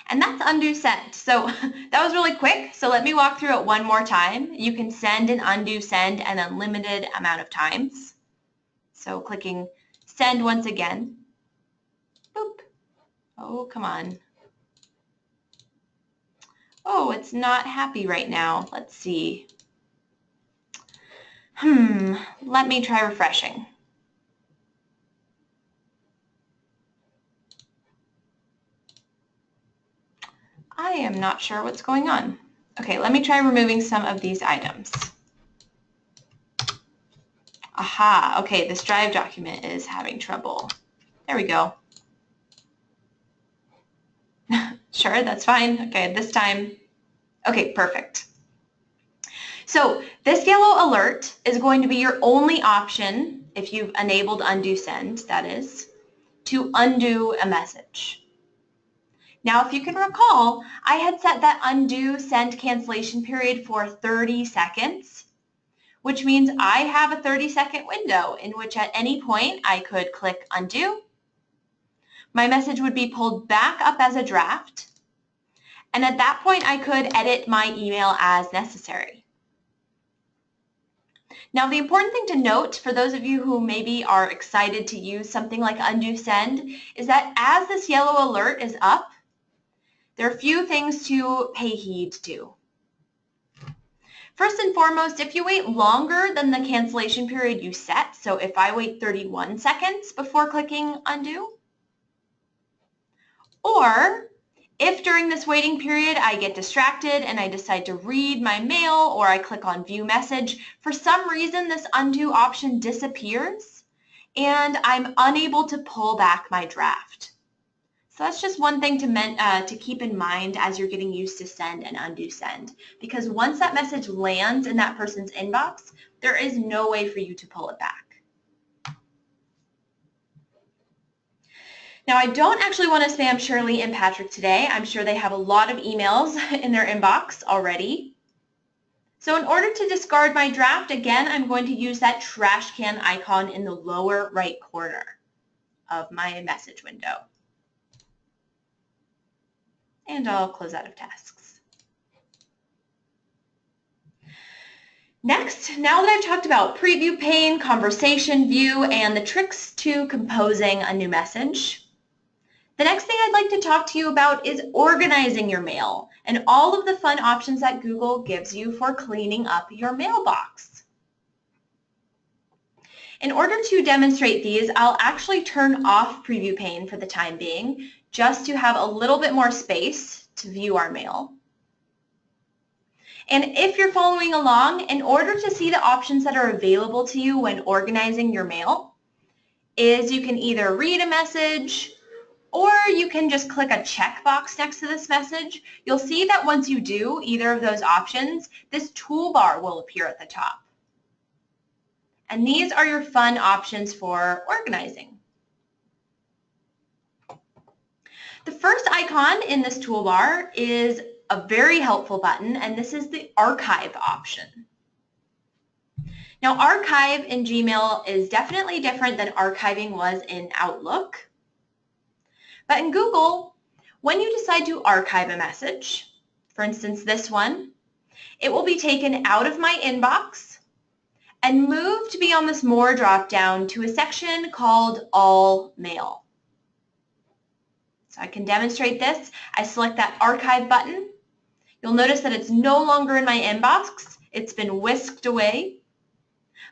And that's undo send. So that was really quick. So let me walk through it one more time. You can send and undo send an unlimited amount of times. So clicking send once again. Boop. Oh, come on. Oh, it's not happy right now. Let's see. Let me try refreshing. I am not sure what's going on. Okay, let me try removing some of these items. Aha, okay, this Drive document is having trouble. There we go. Sure, that's fine. Okay, this time. Okay, perfect. So this yellow alert is going to be your only option, if you've enabled undo send, that is, to undo a message. Now, if you can recall, I had set that undo send cancellation period for 30 seconds, which means I have a 30-second window in which at any point I could click undo. My message would be pulled back up as a draft, and at that point I could edit my email as necessary. Now, the important thing to note for those of you who maybe are excited to use something like undo send is that as this yellow alert is up, there are a few things to pay heed to. First and foremost, if you wait longer than the cancellation period you set, so if I wait 31 seconds before clicking undo, or If during this waiting period I get distracted and I decide to read my mail or I click on view message, for some reason this undo option disappears and I'm unable to pull back my draft. So that's just one thing to keep in mind as you're getting used to send and undo send, because once that message lands in that person's inbox, there is no way for you to pull it back. Now, I don't actually want to spam Shirley and Patrick today. I'm sure they have a lot of emails in their inbox already. So in order to discard my draft, again, I'm going to use that trash can icon in the lower right corner of my message window. And I'll close out of tasks. Next, now that I've talked about preview pane, conversation view, and the tricks to composing a new message, the next thing I'd like to talk to you about is organizing your mail and all of the fun options that Google gives you for cleaning up your mailbox. In order to demonstrate these, I'll actually turn off preview pane for the time being, just to have a little bit more space to view our mail. And if you're following along, in order to see the options that are available to you when organizing your mail, is you can either read a message, or you can just click a checkbox next to this message. You'll see that once you do either of those options, this toolbar will appear at the top. And these are your fun options for organizing. The first icon in this toolbar is a very helpful button, and this is the archive option. Now, archive in Gmail is definitely different than archiving was in Outlook. But in Google, when you decide to archive a message, for instance this one, it will be taken out of my inbox and moved beyond this More drop-down to a section called All Mail. So I can demonstrate this. I select that archive button. You'll notice that it's no longer in my inbox. It's been whisked away.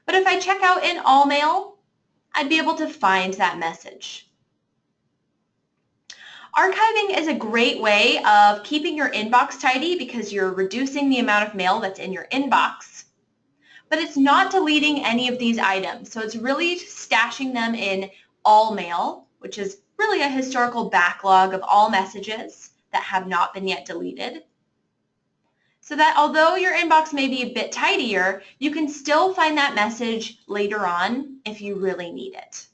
But if I check out in All Mail, I'd be able to find that message. Archiving is a great way of keeping your inbox tidy because you're reducing the amount of mail that's in your inbox, but it's not deleting any of these items. So it's really stashing them in All Mail, which is really a historical backlog of all messages that have not been yet deleted. So that although your inbox may be a bit tidier, you can still find that message later on if you really need it.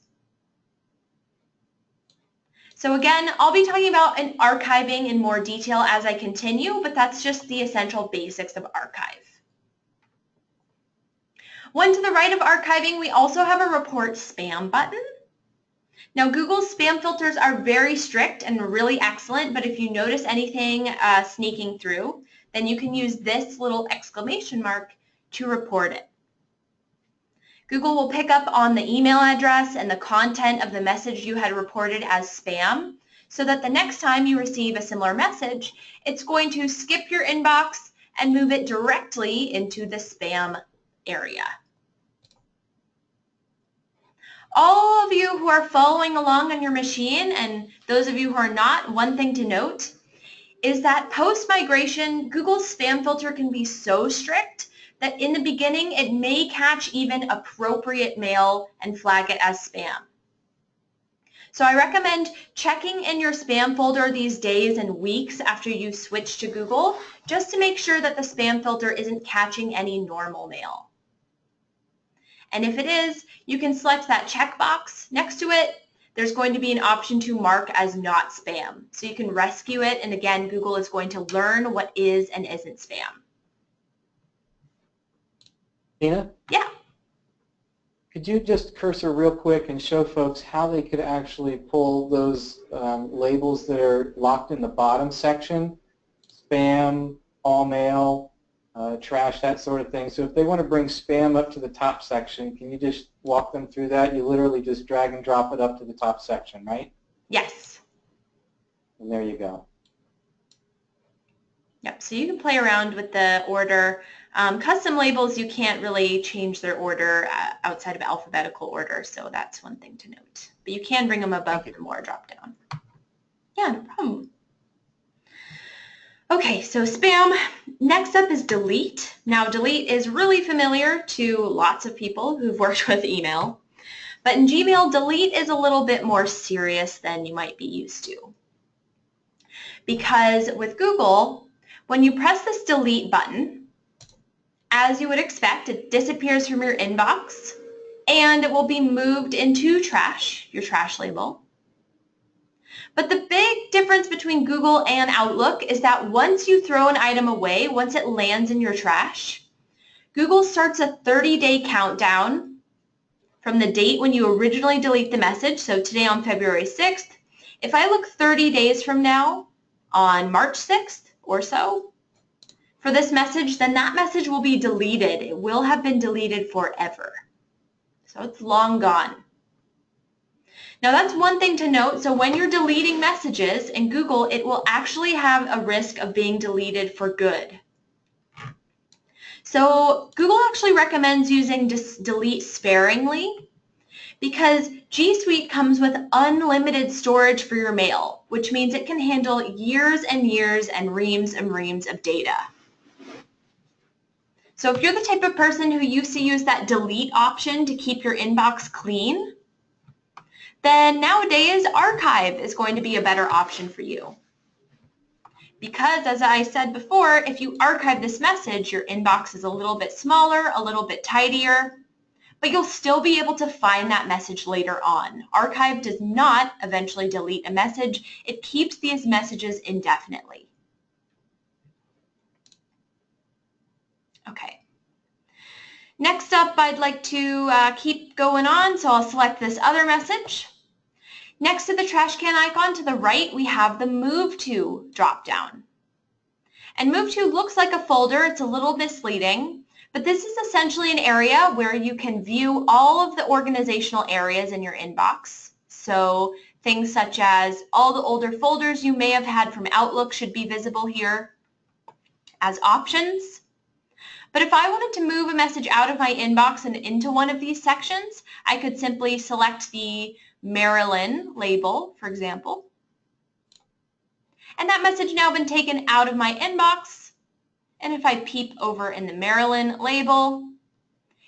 So again, I'll be talking about an archiving in more detail as I continue, but that's just the essential basics of archive. One to the right of archiving, we also have a report spam button. Now, Google's spam filters are very strict and really excellent, but if you notice anything sneaking through, then you can use this little exclamation mark to report it. Google will pick up on the email address and the content of the message you had reported as spam, so that the next time you receive a similar message, it's going to skip your inbox and move it directly into the spam area. All of you who are following along on your machine, and those of you who are not, one thing to note is that post-migration, Google's spam filter can be so strict that in the beginning it may catch even appropriate mail and flag it as spam. So I recommend checking in your spam folder these days and weeks after you switch to Google, just to make sure that the spam filter isn't catching any normal mail. And if it is, you can select that checkbox. Next to it, there's going to be an option to mark as not spam. So you can rescue it, and again, Google is going to learn what is and isn't spam. Tina? Yeah. Could you just cursor real quick and show folks how they could actually pull those labels that are locked in the bottom section, spam, all mail, trash, that sort of thing. So if they want to bring spam up to the top section, can you just walk them through that? You literally just drag and drop it up to the top section, right? Yes. And there you go. Yep, so you can play around with the order. Custom labels, you can't really change their order outside of alphabetical order, so that's one thing to note. But you can bring them above the More drop-down. Yeah, no problem. Okay, so spam. Next up is delete. Now, delete is really familiar to lots of people who've worked with email, but in Gmail, delete is a little bit more serious than you might be used to. Because with Google, when you press this delete button, as you would expect, it disappears from your inbox and it will be moved into trash, your trash label. But the big difference between Google and Outlook is that once you throw an item away, once it lands in your trash, Google starts a 30-day countdown from the date when you originally delete the message. So today on February 6th, if I look 30 days from now on March 6th or so for this message, then that message will be deleted. It will have been deleted forever. So it's long gone. Now that's one thing to note. So when you're deleting messages in Google, it will actually have a risk of being deleted for good. So Google actually recommends using delete sparingly because G Suite comes with unlimited storage for your mail, which means it can handle years and years and reams of data. So if you're the type of person who used to use that delete option to keep your inbox clean, then nowadays archive is going to be a better option for you. Because as I said before, if you archive this message, your inbox is a little bit smaller, a little bit tidier, but you'll still be able to find that message later on. Archive does not eventually delete a message. It keeps these messages indefinitely. Okay. Next up, I'd like to keep going on, so I'll select this other message. Next to the trash can icon to the right, we have the Move To drop-down. And Move To looks like a folder. It's a little misleading, but this is essentially an area where you can view all of the organizational areas in your inbox. So things such as all the older folders you may have had from Outlook should be visible here as options. But if I wanted to move a message out of my inbox and into one of these sections, I could simply select the Marilyn label, for example. And that message now been taken out of my inbox. And if I peep over in the Marilyn label,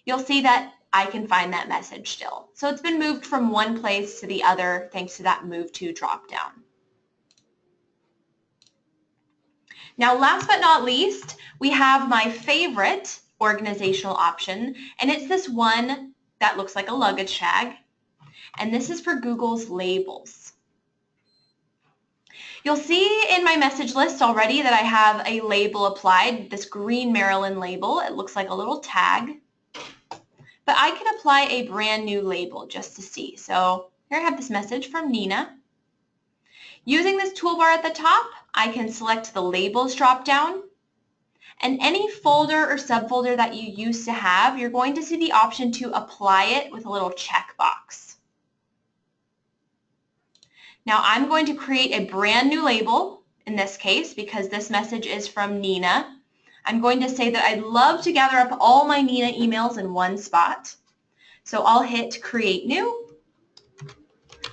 you'll see that I can find that message still. So it's been moved from one place to the other thanks to that Move To drop-down. Now, last but not least, we have my favorite organizational option, and it's this one that looks like a luggage tag, and this is for Google's labels. You'll see in my message list already that I have a label applied, this green Marilyn label. It looks like a little tag, but I can apply a brand new label just to see. So here I have this message from Nina. Using this toolbar at the top, I can select the labels drop-down, and any folder or subfolder that you used to have, you're going to see the option to apply it with a little checkbox. Now I'm going to create a brand new label in this case because this message is from Nina. I'm going to say that I'd love to gather up all my Nina emails in one spot. So I'll hit Create New.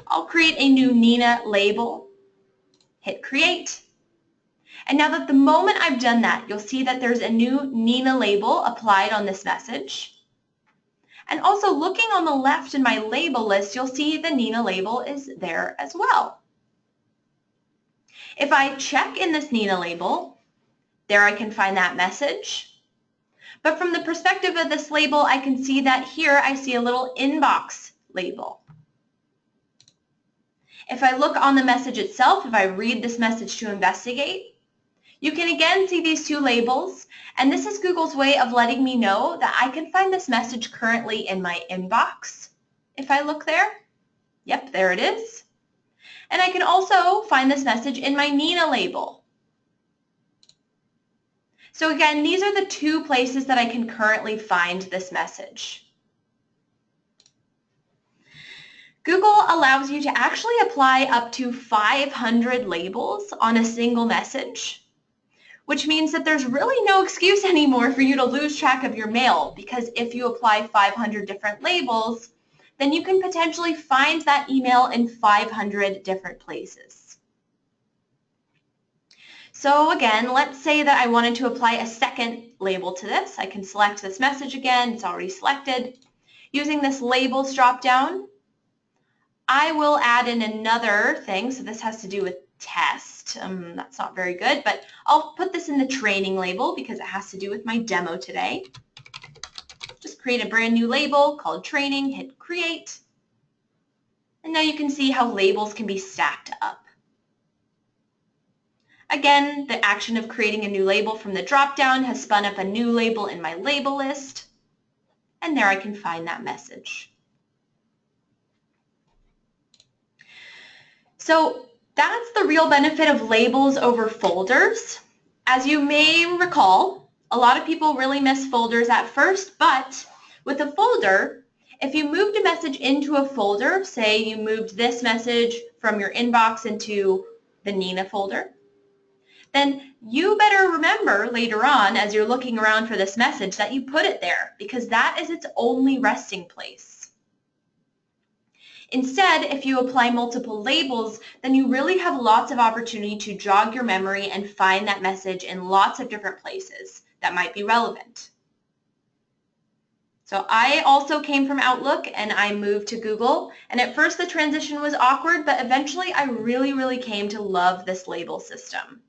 I'll create a new Nina label. Hit Create. And now that the moment I've done that, you'll see that there's a new Nina label applied on this message. And also looking on the left in my label list, you'll see the Nina label is there as well. If I check in this Nina label, there I can find that message. But from the perspective of this label, I can see that here I see a little inbox label. If I look on the message itself, if I read this message to investigate, you can again see these two labels, and this is Google's way of letting me know that I can find this message currently in my inbox. If I look there, yep, there it is. And I can also find this message in my Nina label. So again, these are the two places that I can currently find this message. Google allows you to actually apply up to 500 labels on a single message, which means that there's really no excuse anymore for you to lose track of your mail, because if you apply 500 different labels, then you can potentially find that email in 500 different places. So again, let's say that I wanted to apply a second label to this. I can select this message again. It's already selected. Using this labels drop-down, I will add in another thing. So this has to do with test. That's not very good, but I'll put this in the training label because it has to do with my demo today. Just create a brand new label called training, hit create. And now you can see how labels can be stacked up. Again, the action of creating a new label from the drop-down has spun up a new label in my label list, and there I can find that message. So that's the real benefit of labels over folders. As you may recall, a lot of people really miss folders at first, but with a folder, if you moved a message into a folder, say you moved this message from your inbox into the Nina folder, then you better remember later on as you're looking around for this message that you put it there because that is its only resting place. Instead, if you apply multiple labels, then you really have lots of opportunity to jog your memory and find that message in lots of different places that might be relevant. So I also came from Outlook and I moved to Google, and at first the transition was awkward, but eventually I really came to love this label system.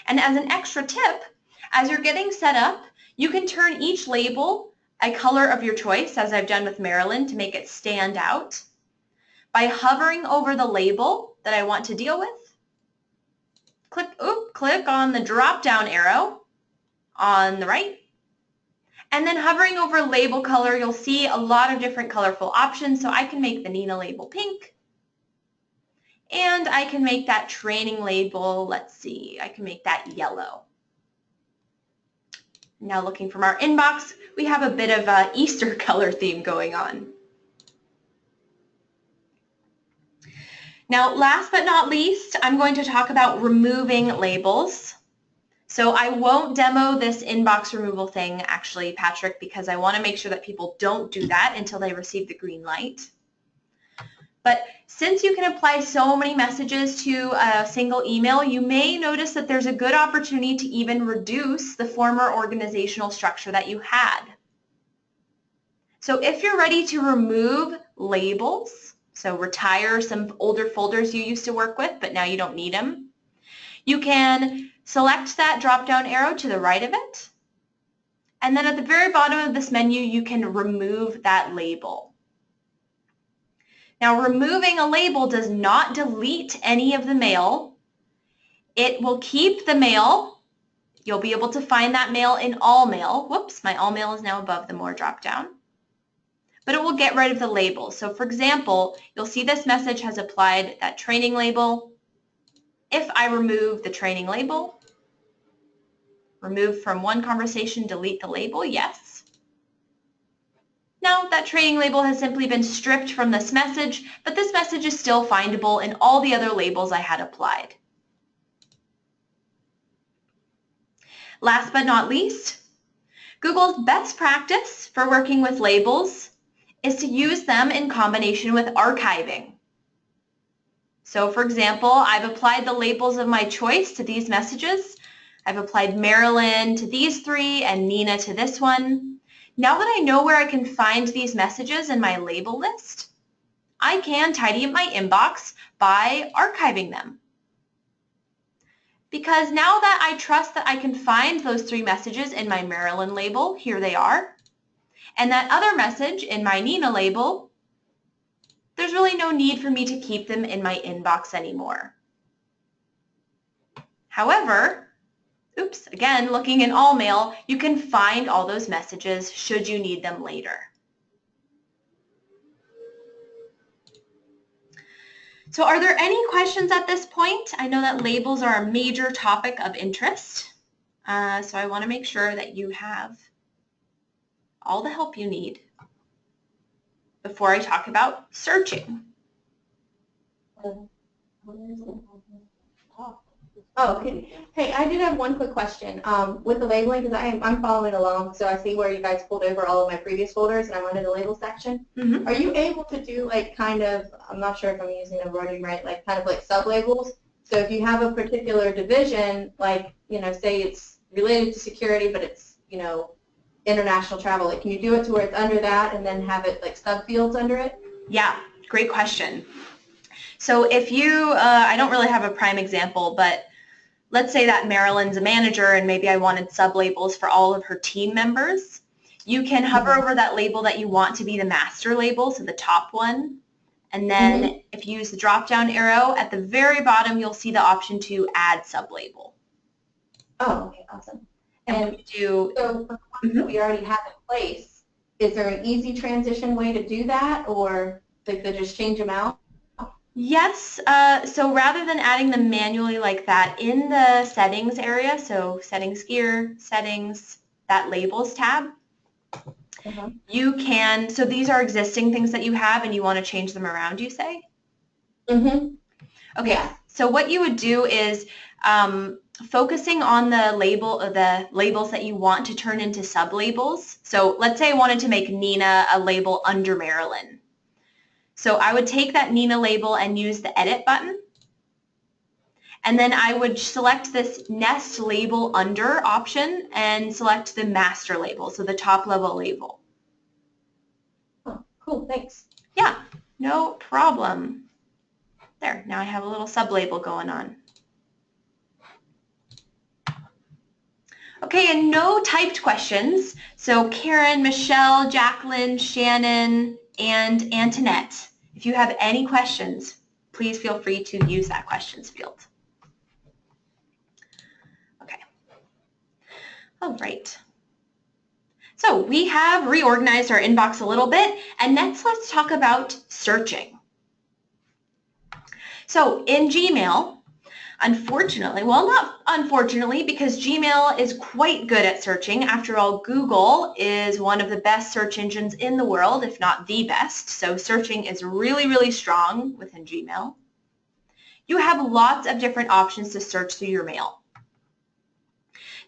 And as an extra tip, as you're getting set up, you can turn each label a color of your choice, as I've done with Marilyn, to make it stand out. By hovering over the label that I want to deal with, click on the drop-down arrow on the right, and then hovering over label color, you'll see a lot of different colorful options. So I can make the Nina label pink, and I can make that training label, let's see, I can make that yellow. Now looking from our inbox, we have a bit of an Easter color theme going on. Now last but not least, I'm going to talk about removing labels. So I won't demo this inbox removal thing actually, Patrick, because I want to make sure that people don't do that until they receive the green light. But since you can apply so many messages to a single email, you may notice that there's a good opportunity to even reduce the former organizational structure that you had. So if you're ready to remove labels, so retire some older folders you used to work with, but now you don't need them, you can select that drop-down arrow to the right of it, and then at the very bottom of this menu, you can remove that label. Now, removing a label does not delete any of the mail. It will keep the mail. You'll be able to find that mail in all mail. Whoops, my all mail is now above the more drop-down. But it will get rid of the label. So for example, you'll see this message has applied that training label. If I remove the training label, remove from one conversation, delete the label, yes. Now that training label has simply been stripped from this message, but this message is still findable in all the other labels I had applied. Last but not least, Google's best practice for working with labels is to use them in combination with archiving. So for example, I've applied the labels of my choice to these messages. I've applied Marilyn to these three and Nina to this one. Now that I know where I can find these messages in my label list, I can tidy up my inbox by archiving them. Because now that I trust that I can find those three messages in my Marilyn label, here they are, and that other message in my Nina label, there's really no need for me to keep them in my inbox anymore. However, again, looking in all mail, you can find all those messages should you need them later. So are there any questions at this point? I know that labels are a major topic of interest, so I want to make sure that you have all the help you need before I talk about searching. Oh, okay. Hey, I did have one quick question. With the labeling, because I'm following along, so I see where you guys pulled over all of my previous folders, and I'm under the label section. Mm-hmm. Are you able to do like kind of, I'm not sure if I'm using the wording right, like kind of like sub-labels? So if you have a particular division, like, say it's related to security, but it's, international travel, like, can you do it to where it's under that and then have it like subfields under it? Yeah, great question. So if you, I don't really have a prime example, but let's say that Marilyn's a manager and maybe I wanted sub-labels for all of her team members. You can hover over that label that you want to be the master label, so the top one. And then if you use the drop-down arrow, at the very bottom, you'll see the option to add sub-label. Oh, okay, awesome. And so for ones that we already have in place, is there an easy transition way to do that, or like they just change them out? Yes, so rather than adding them manually like that, in the settings area, so settings gear, settings, that labels tab, you can, so these are existing things that you have and you want to change them around, you say? Mm-hmm. Okay, Yeah. so what you would do is focusing on the labels that you want to turn into sub-labels. So let's say I wanted to make Nina a label under Marilyn. So I would take that Nina label and use the edit button. And then I would select this nest label under option and select the master label, so the top level label. Oh, cool, thanks. Yeah, no problem. There, now I have a little sub-label going on. Okay, and no typed questions. So Karen, Michelle, Jacqueline, Shannon, and Antoinette, if you have any questions, please feel free to use that questions field. Okay. All right. So we have reorganized our inbox a little bit, and next let's talk about searching. So in Gmail, unfortunately, well, not unfortunately, because Gmail is quite good at searching. After all, Google is one of the best search engines in the world, if not the best. So searching is really, really strong within Gmail. You have lots of different options to search through your mail.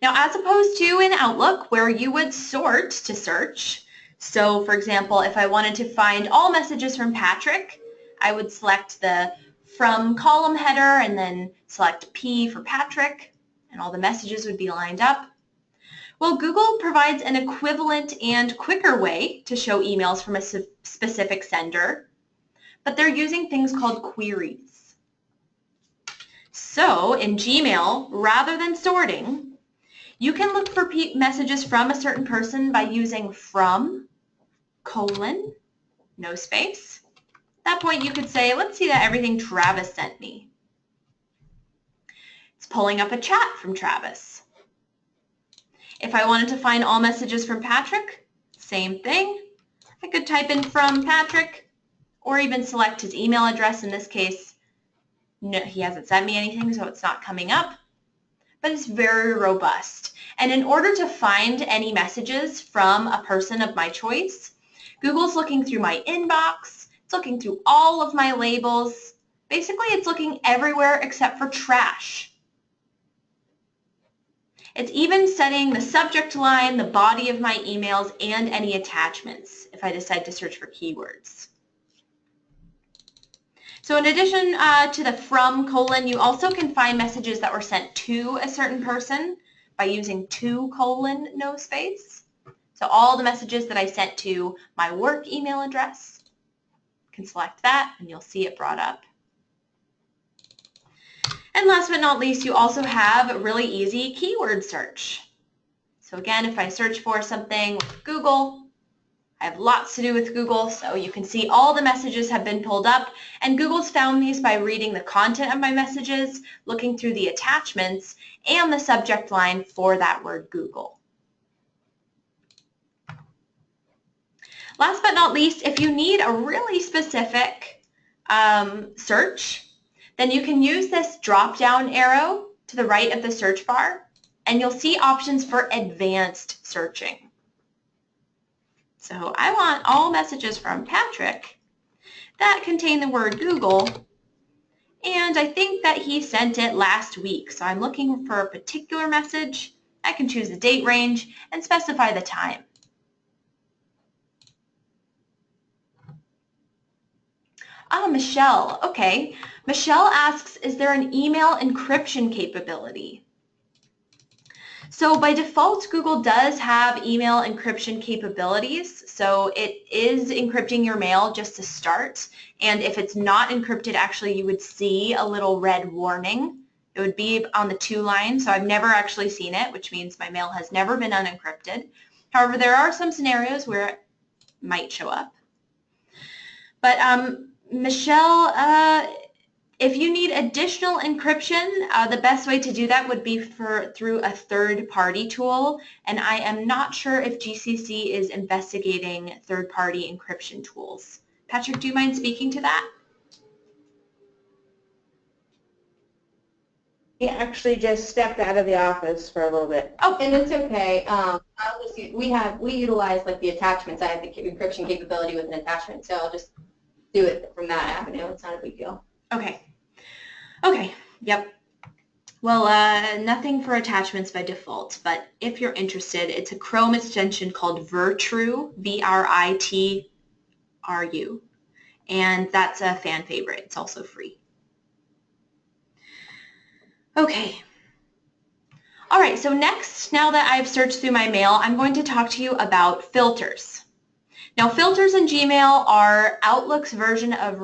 Now, as opposed to in Outlook, where you would sort to search, so for example, if I wanted to find all messages from Patrick, I would select the From column header and then select P for Patrick, and all the messages would be lined up. Well, Google provides an equivalent and quicker way to show emails from a specific sender, but they're using things called queries. So in Gmail, rather than sorting, you can look for messages from a certain person by using from, colon, no space. At that point, you could say, let's see that everything Travis sent me. It's pulling up a chat from Travis. If I wanted to find all messages from Patrick, same thing. I could type in from Patrick or even select his email address. In this case, no, he hasn't sent me anything, so it's not coming up. But it's very robust. And in order to find any messages from a person of my choice, Google's looking through my inbox, it's looking through all of my labels. Basically, it's looking everywhere except for trash. It's even setting the subject line, the body of my emails, and any attachments if I decide to search for keywords. So in addition to the from colon, you also can find messages that were sent to a certain person by using to colon no space. So all the messages that I sent to my work email address, you can select that and you'll see it brought up. And last but not least, you also have really easy keyword search. So again, if I search for something with Google, I have lots to do with Google, so you can see all the messages have been pulled up, and Google's found these by reading the content of my messages, looking through the attachments, and the subject line for that word Google. Last but not least, if you need a really specific search, then you can use this drop-down arrow to the right of the search bar, and you'll see options for advanced searching. So I want all messages from Patrick that contain the word Google, and I think that he sent it last week. So I'm looking for a particular message. I can choose the date range and specify the time. Michelle. Okay. Michelle asks, is there an email encryption capability? So by default, Google does have email encryption capabilities. So it is encrypting your mail just to start. And if it's not encrypted, actually, you would see a little red warning. It would be on the to line. So I've never actually seen it, which means my mail has never been unencrypted. However, there are some scenarios where it might show up. But Michelle, if you need additional encryption, the best way to do that would be through a third-party tool, and I am not sure if GCC is investigating third-party encryption tools. Patrick, do you mind speaking to that? He actually just stepped out of the office for a little bit. Oh, and it's okay. We utilize like the attachments. I have the encryption capability with an attachment, so I'll just do it from that avenue. It's not a big deal. Okay. Okay. Yep. Well, nothing for attachments by default, but if you're interested, it's a Chrome extension called Virtru, Virtru, and that's a fan favorite. It's also free. Okay. All right, so next, now that I've searched through my mail, I'm going to talk to you about filters. Now, filters in Gmail are Outlook's version of,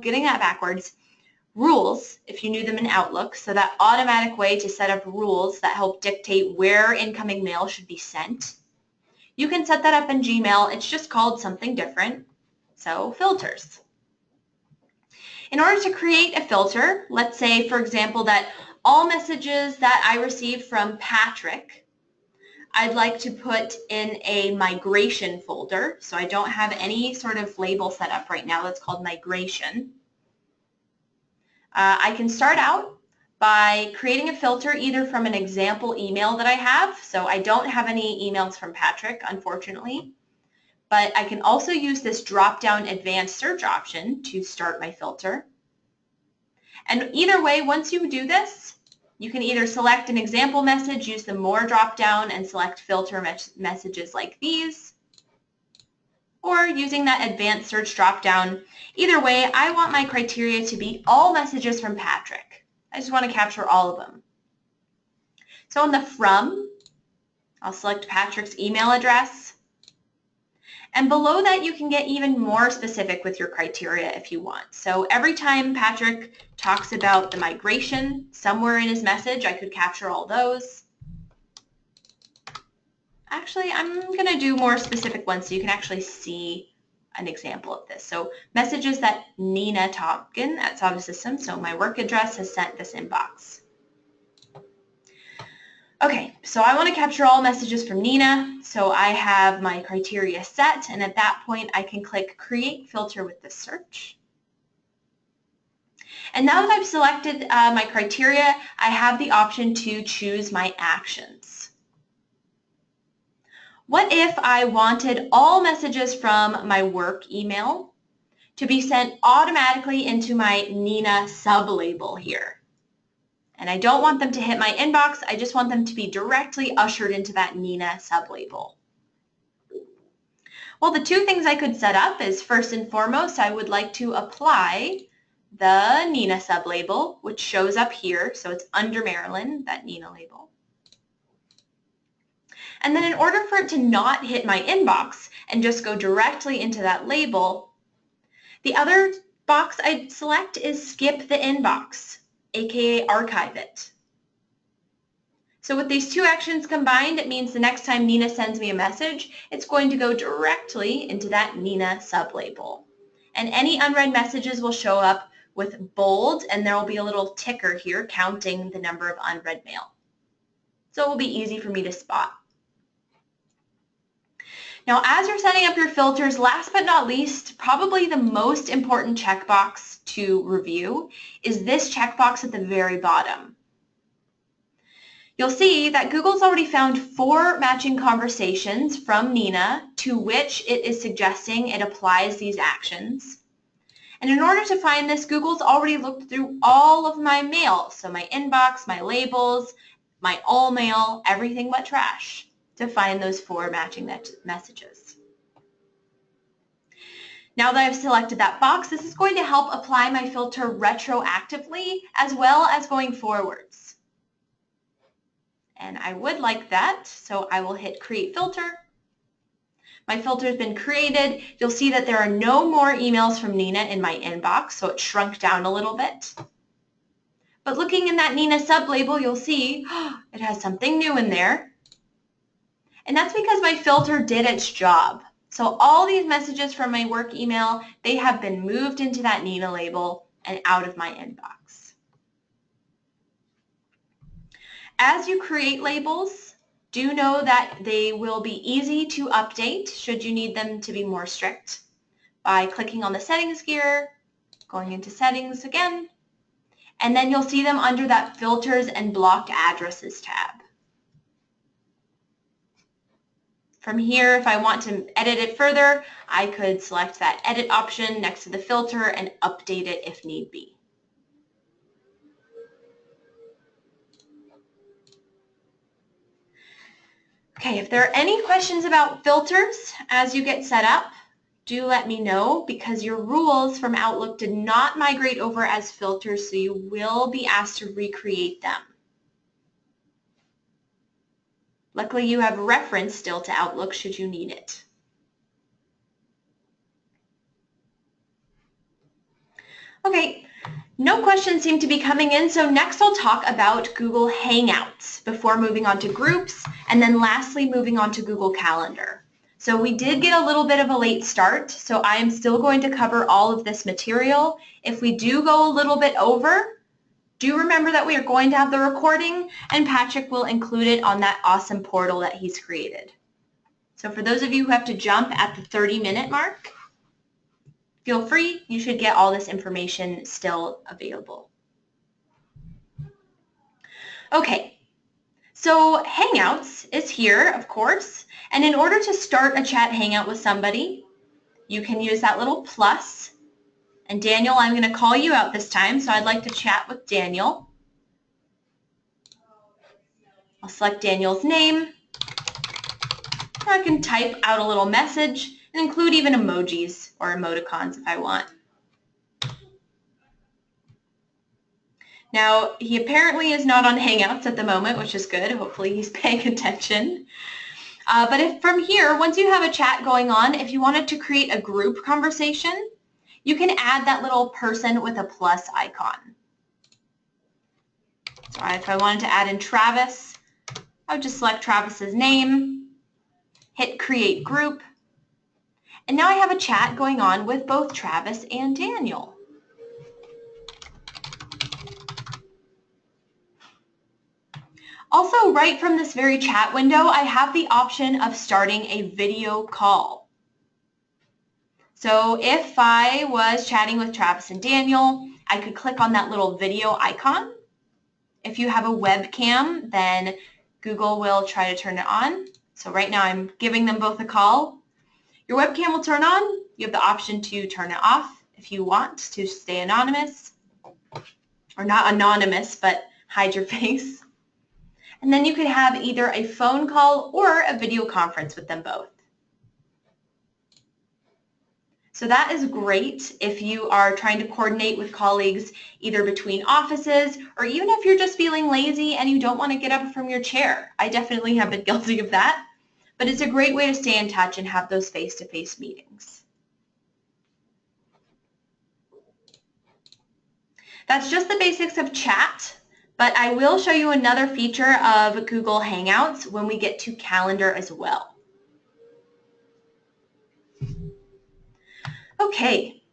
getting that backwards, rules, if you knew them in Outlook, so that automatic way to set up rules that help dictate where incoming mail should be sent. You can set that up in Gmail. It's just called something different, so filters. In order to create a filter, let's say, for example, that all messages that I receive from Patrick, I'd like to put in a migration folder. So I don't have any sort of label set up right now. That's called migration. I can start out by creating a filter either from an example email that I have. So I don't have any emails from Patrick, unfortunately. But I can also use this drop-down advanced search option to start my filter. And either way, once you do this, you can either select an example message, use the More drop-down, and select filter messages like these, or using that advanced search drop-down. Either way, I want my criteria to be all messages from Patrick. I just want to capture all of them. So in the From, I'll select Patrick's email address. And below that, you can get even more specific with your criteria if you want. So every time Patrick talks about the migration somewhere in his message, I could capture all those. Actually, I'm going to do more specific ones so you can actually see an example of this. So messages that Nina Topkin at Savva Systems, so my work address, has sent this inbox. Okay, so I want to capture all messages from Nina, so I have my criteria set, and at that point I can click Create Filter with the search. And now that I've selected my criteria, I have the option to choose my actions. What if I wanted all messages from my work email to be sent automatically into my Nina sublabel here? And I don't want them to hit my inbox. I just want them to be directly ushered into that Nina sublabel. Well, the two things I could set up is, first and foremost, I would like to apply the Nina sublabel, which shows up here. So it's under Marilyn, that Nina label. And then in order for it to not hit my inbox and just go directly into that label, the other box I'd select is skip the inbox, aka archive it. So with these two actions combined, it means the next time Nina sends me a message, it's going to go directly into that Nina sublabel. And any unread messages will show up with bold, and there will be a little ticker here counting the number of unread mail. So it will be easy for me to spot. Now, as you're setting up your filters, last but not least, probably the most important checkbox to review is this checkbox at the very bottom. You'll see that Google's already found 4 matching conversations from Nina to which it is suggesting it applies these actions. And in order to find this, Google's already looked through all of my mail, so my inbox, my labels, my all mail, everything but trash, to find those 4 matching messages. Now that I've selected that box, this is going to help apply my filter retroactively as well as going forwards. And I would like that, so I will hit Create Filter. My filter has been created. You'll see that there are no more emails from Nina in my inbox, so it shrunk down a little bit. But looking in that Nina sublabel, you'll see it has something new in there. And that's because my filter did its job. So all these messages from my work email, they have been moved into that Nina label and out of my inbox. As you create labels, do know that they will be easy to update should you need them to be more strict by clicking on the settings gear, going into settings again, and then you'll see them under that filters and block addresses tab. From here, if I want to edit it further, I could select that edit option next to the filter and update it if need be. Okay, if there are any questions about filters as you get set up, do let me know because your rules from Outlook did not migrate over as filters, so you will be asked to recreate them. Luckily, you have reference still to Outlook should you need it. Okay, no questions seem to be coming in, so next I'll talk about Google Hangouts before moving on to groups, and then lastly moving on to Google Calendar. So we did get a little bit of a late start, so I am still going to cover all of this material. If we do go a little bit over, do remember that we are going to have the recording, and Patrick will include it on that awesome portal that he's created. So for those of you who have to jump at the 30-minute mark, feel free. You should get all this information still available. Okay, so Hangouts is here, of course, and in order to start a chat hangout with somebody, you can use that little plus. And Daniel, I'm going to call you out this time, so I'd like to chat with Daniel. I'll select Daniel's name. I can type out a little message and include even emojis or emoticons if I want. Now, he apparently is not on Hangouts at the moment, which is good. Hopefully he's paying attention. But if from here, once you have a chat going on, if you wanted to create a group conversation, you can add that little person with a plus icon. So if I wanted to add in Travis, I would just select Travis's name, hit Create Group, and now I have a chat going on with both Travis and Daniel. Also, right from this very chat window, I have the option of starting a video call. So if I was chatting with Travis and Daniel, I could click on that little video icon. If you have a webcam, then Google will try to turn it on. So right now I'm giving them both a call. Your webcam will turn on. You have the option to turn it off if you want to stay anonymous. Or not anonymous, but hide your face. And then you could have either a phone call or a video conference with them both. So that is great if you are trying to coordinate with colleagues either between offices or even if you're just feeling lazy and you don't want to get up from your chair. I definitely have been guilty of that, but it's a great way to stay in touch and have those face-to-face meetings. That's just the basics of chat, but I will show you another feature of Google Hangouts when we get to Calendar as well. Okay,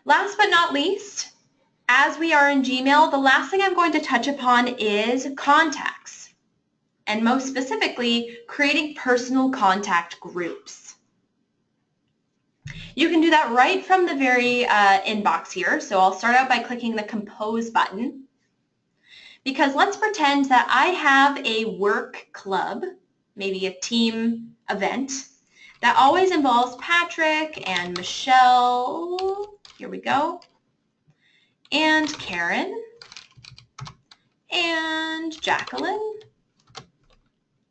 last but not least, as we are in Gmail, the last thing I'm going to touch upon is contacts, and most specifically, creating personal contact groups. You can do that right from the very inbox here, so I'll start out by clicking the Compose button, because let's pretend that I have a work club, maybe a team event, that always involves Patrick and Michelle, here we go, and Karen, and Jacqueline,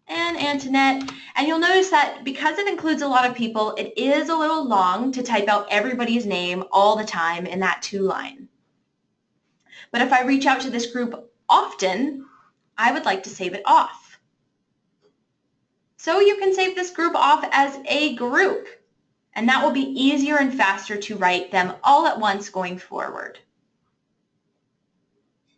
and Antoinette. And you'll notice that because it includes a lot of people, it is a little long to type out everybody's name all the time in that 2-line. But if I reach out to this group often, I would like to save it off. So you can save this group off as a group, and that will be easier and faster to write them all at once going forward.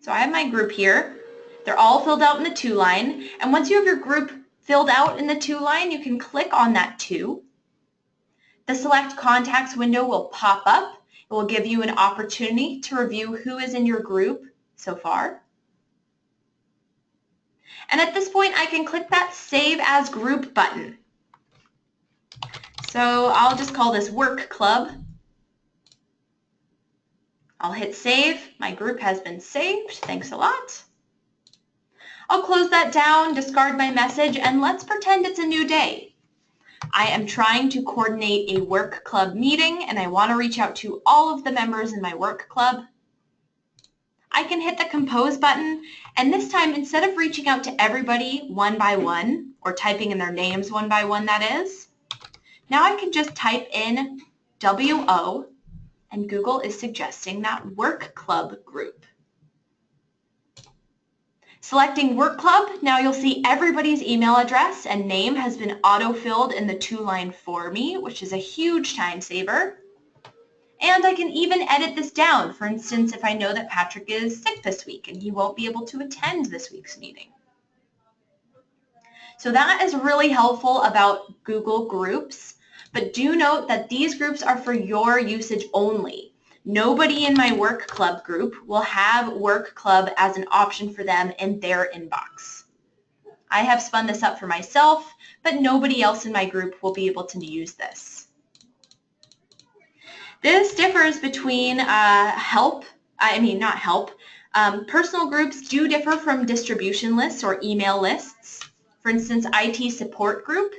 So I have my group here. They're all filled out in the 2-line, and once you have your group filled out in the 2-line, you can click on that 2. The Select Contacts window will pop up. It will give you an opportunity to review who is in your group so far. And at this point, I can click that Save as Group button. So I'll just call this Work Club. I'll hit Save. My group has been saved. Thanks a lot. I'll close that down, discard my message, and let's pretend it's a new day. I am trying to coordinate a work club meeting, and I want to reach out to all of the members in my work club. I can hit the Compose button, and this time, instead of reaching out to everybody one by one, or typing in their names one by one, that is, now I can just type in WO, and Google is suggesting that work club group. Selecting Work Club, now you'll see everybody's email address and name has been auto-filled in the 2-line for me, which is a huge time saver. And I can even edit this down. For instance, if I know that Patrick is sick this week and he won't be able to attend this week's meeting. So that is really helpful about Google Groups, but do note that these groups are for your usage only. Nobody in my work club group will have work club as an option for them in their inbox. I have spun this up for myself, but nobody else in my group will be able to use this. This differs between personal groups do differ from distribution lists or email lists. For instance, IT support group.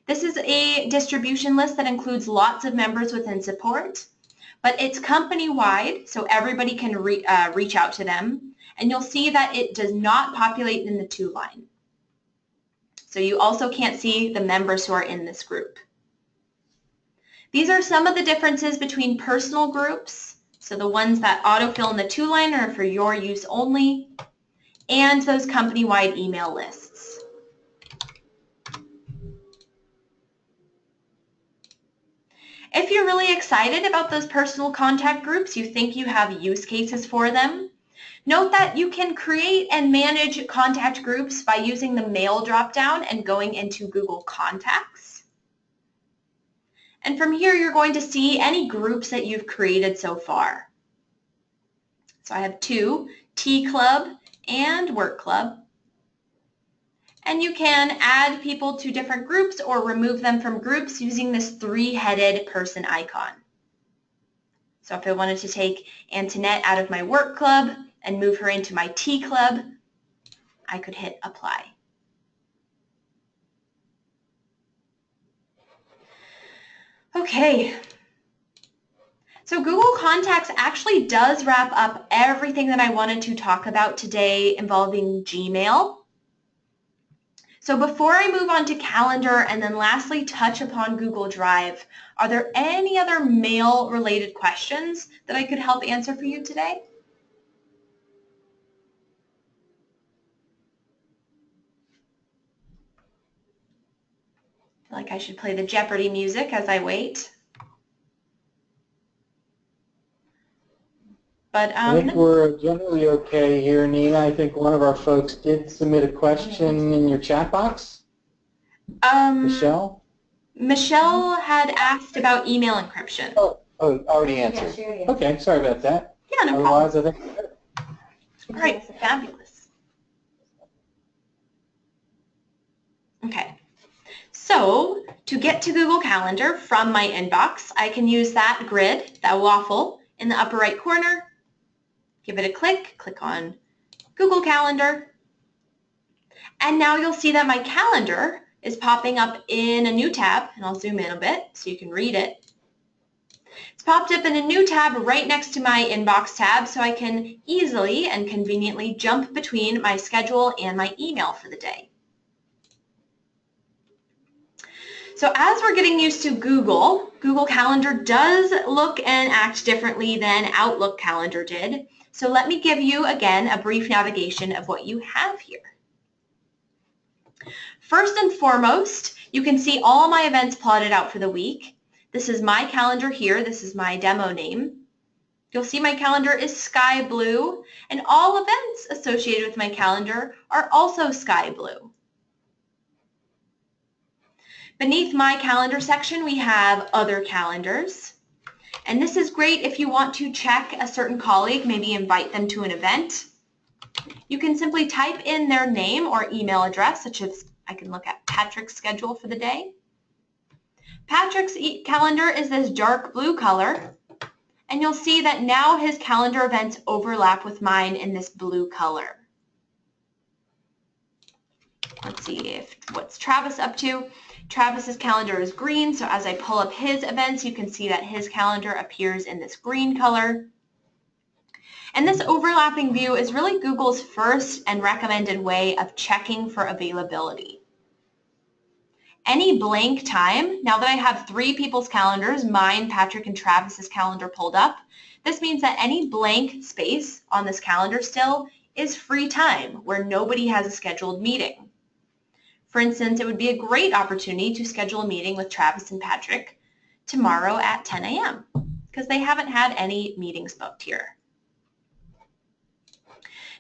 This is a distribution list that includes lots of members within support. But it's company-wide, so everybody can reach out to them. And you'll see that it does not populate in the 2-line. So you also can't see the members who are in this group. These are some of the differences between personal groups, so the ones that autofill in the 2-line are for your use only, and those company-wide email lists. If you're really excited about those personal contact groups, you think you have use cases for them, note that you can create and manage contact groups by using the Mail dropdown and going into Google Contacts. And from here, you're going to see any groups that you've created so far. So I have 2, Tea Club and Work Club. And you can add people to different groups or remove them from groups using this 3-headed person icon. So if I wanted to take Antoinette out of my work club and move her into my tea club, I could hit apply. Okay. So Google Contacts actually does wrap up everything that I wanted to talk about today involving Gmail. So before I move on to Calendar and then lastly touch upon Google Drive, are there any other mail-related questions that I could help answer for you today? I feel like I should play the Jeopardy music as I wait. But I think we're generally okay here, Nina. I think one of our folks did submit a question in your chat box. Michelle? Michelle had asked about email encryption. Oh, already answered. Yeah, sure, Okay, sorry about that. Yeah, no problem. Otherwise, I think we're good. All right, fabulous. Okay, so to get to Google Calendar from my inbox, I can use that grid, that waffle in the upper right corner. Give it a click, click on Google Calendar, and now you'll see that my calendar is popping up in a new tab, and I'll zoom in a bit so you can read it. It's popped up in a new tab right next to my inbox tab, so I can easily and conveniently jump between my schedule and my email for the day. So as we're getting used to Google, Google Calendar does look and act differently than Outlook Calendar did. So let me give you, again, a brief navigation of what you have here. First and foremost, you can see all my events plotted out for the week. This is my calendar here. This is my demo name. You'll see my calendar is sky blue, and all events associated with my calendar are also sky blue. Beneath my calendar section, we have other calendars. And this is great if you want to check a certain colleague, maybe invite them to an event. You can simply type in their name or email address, such as I can look at Patrick's schedule for the day. Patrick's calendar is this dark blue color, and you'll see that now his calendar events overlap with mine in this blue color. Let's see what's Travis up to. Travis's calendar is green, so as I pull up his events, you can see that his calendar appears in this green color. And this overlapping view is really Google's first and recommended way of checking for availability. Any blank time, now that I have 3 people's calendars, mine, Patrick, and Travis's calendar pulled up, this means that any blank space on this calendar still is free time where nobody has a scheduled meeting. For instance, it would be a great opportunity to schedule a meeting with Travis and Patrick tomorrow at 10 a.m. because they haven't had any meetings booked here.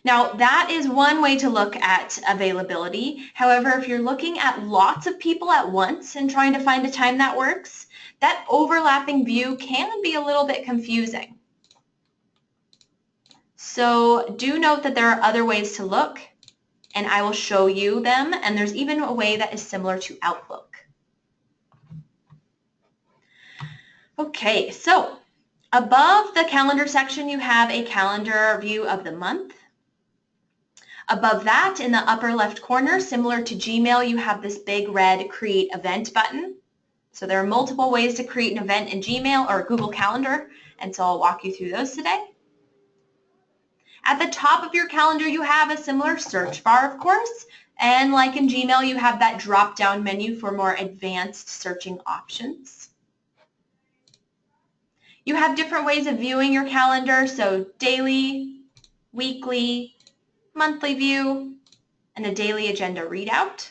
Now, that is one way to look at availability. However, if you're looking at lots of people at once and trying to find a time that works, that overlapping view can be a little bit confusing. So do note that there are other ways to look, and I will show you them, and there's even a way that is similar to Outlook. Okay, so above the calendar section, you have a calendar view of the month. Above that, in the upper left corner, similar to Gmail, you have this big red Create Event button. So there are multiple ways to create an event in Gmail or Google Calendar, and so I'll walk you through those today. At the top of your calendar, you have a similar search bar, of course, and like in Gmail, you have that drop-down menu for more advanced searching options. You have different ways of viewing your calendar, so daily, weekly, monthly view, and a daily agenda readout.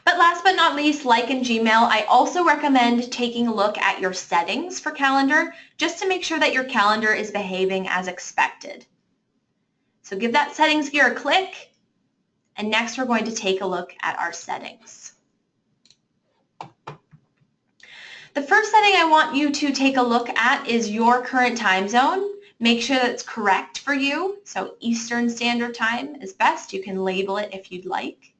But last but not least, like in Gmail, I also recommend taking a look at your settings for calendar just to make sure that your calendar is behaving as expected. So give that settings gear a click, and next we're going to take a look at our settings. The first setting I want you to take a look at is your current time zone. Make sure that it's correct for you. So Eastern Standard Time is best. You can label it if you'd like.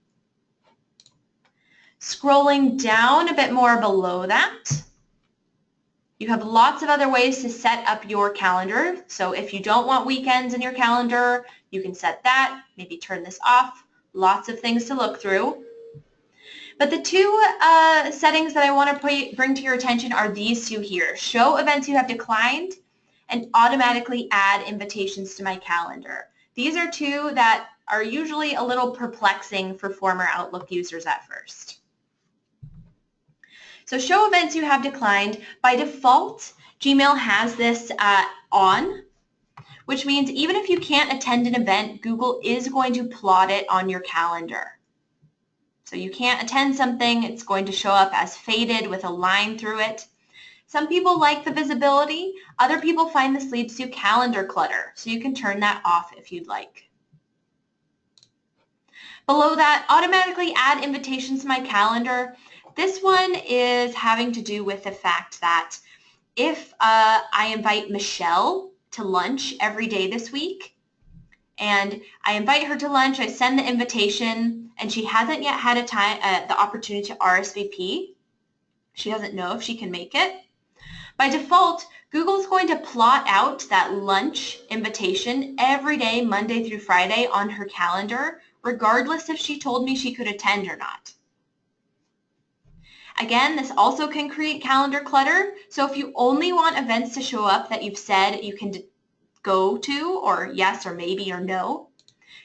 Scrolling down a bit more below that, you have lots of other ways to set up your calendar. So if you don't want weekends in your calendar, you can set that, maybe turn this off. Lots of things to look through. But the two settings that I want to bring to your attention are these two here. Show events you have declined and automatically add invitations to my calendar. These are two that are usually a little perplexing for former Outlook users at first. So show events you have declined. By default, Gmail has this on, which means even if you can't attend an event, Google is going to plot it on your calendar. So you can't attend something, it's going to show up as faded with a line through it. Some people like the visibility. Other people find this leads to calendar clutter, so you can turn that off if you'd like. Below that, automatically add invitations to my calendar. This one is having to do with the fact that if I invite Michelle to lunch every day this week, and I invite her to lunch, I send the invitation, and she hasn't yet had the opportunity to RSVP. She doesn't know if she can make it. By default, Google's going to plot out that lunch invitation every day, Monday through Friday, on her calendar, regardless if she told me she could attend or not. Again, this also can create calendar clutter, so if you only want events to show up that you've said you can go to, or yes or maybe or no,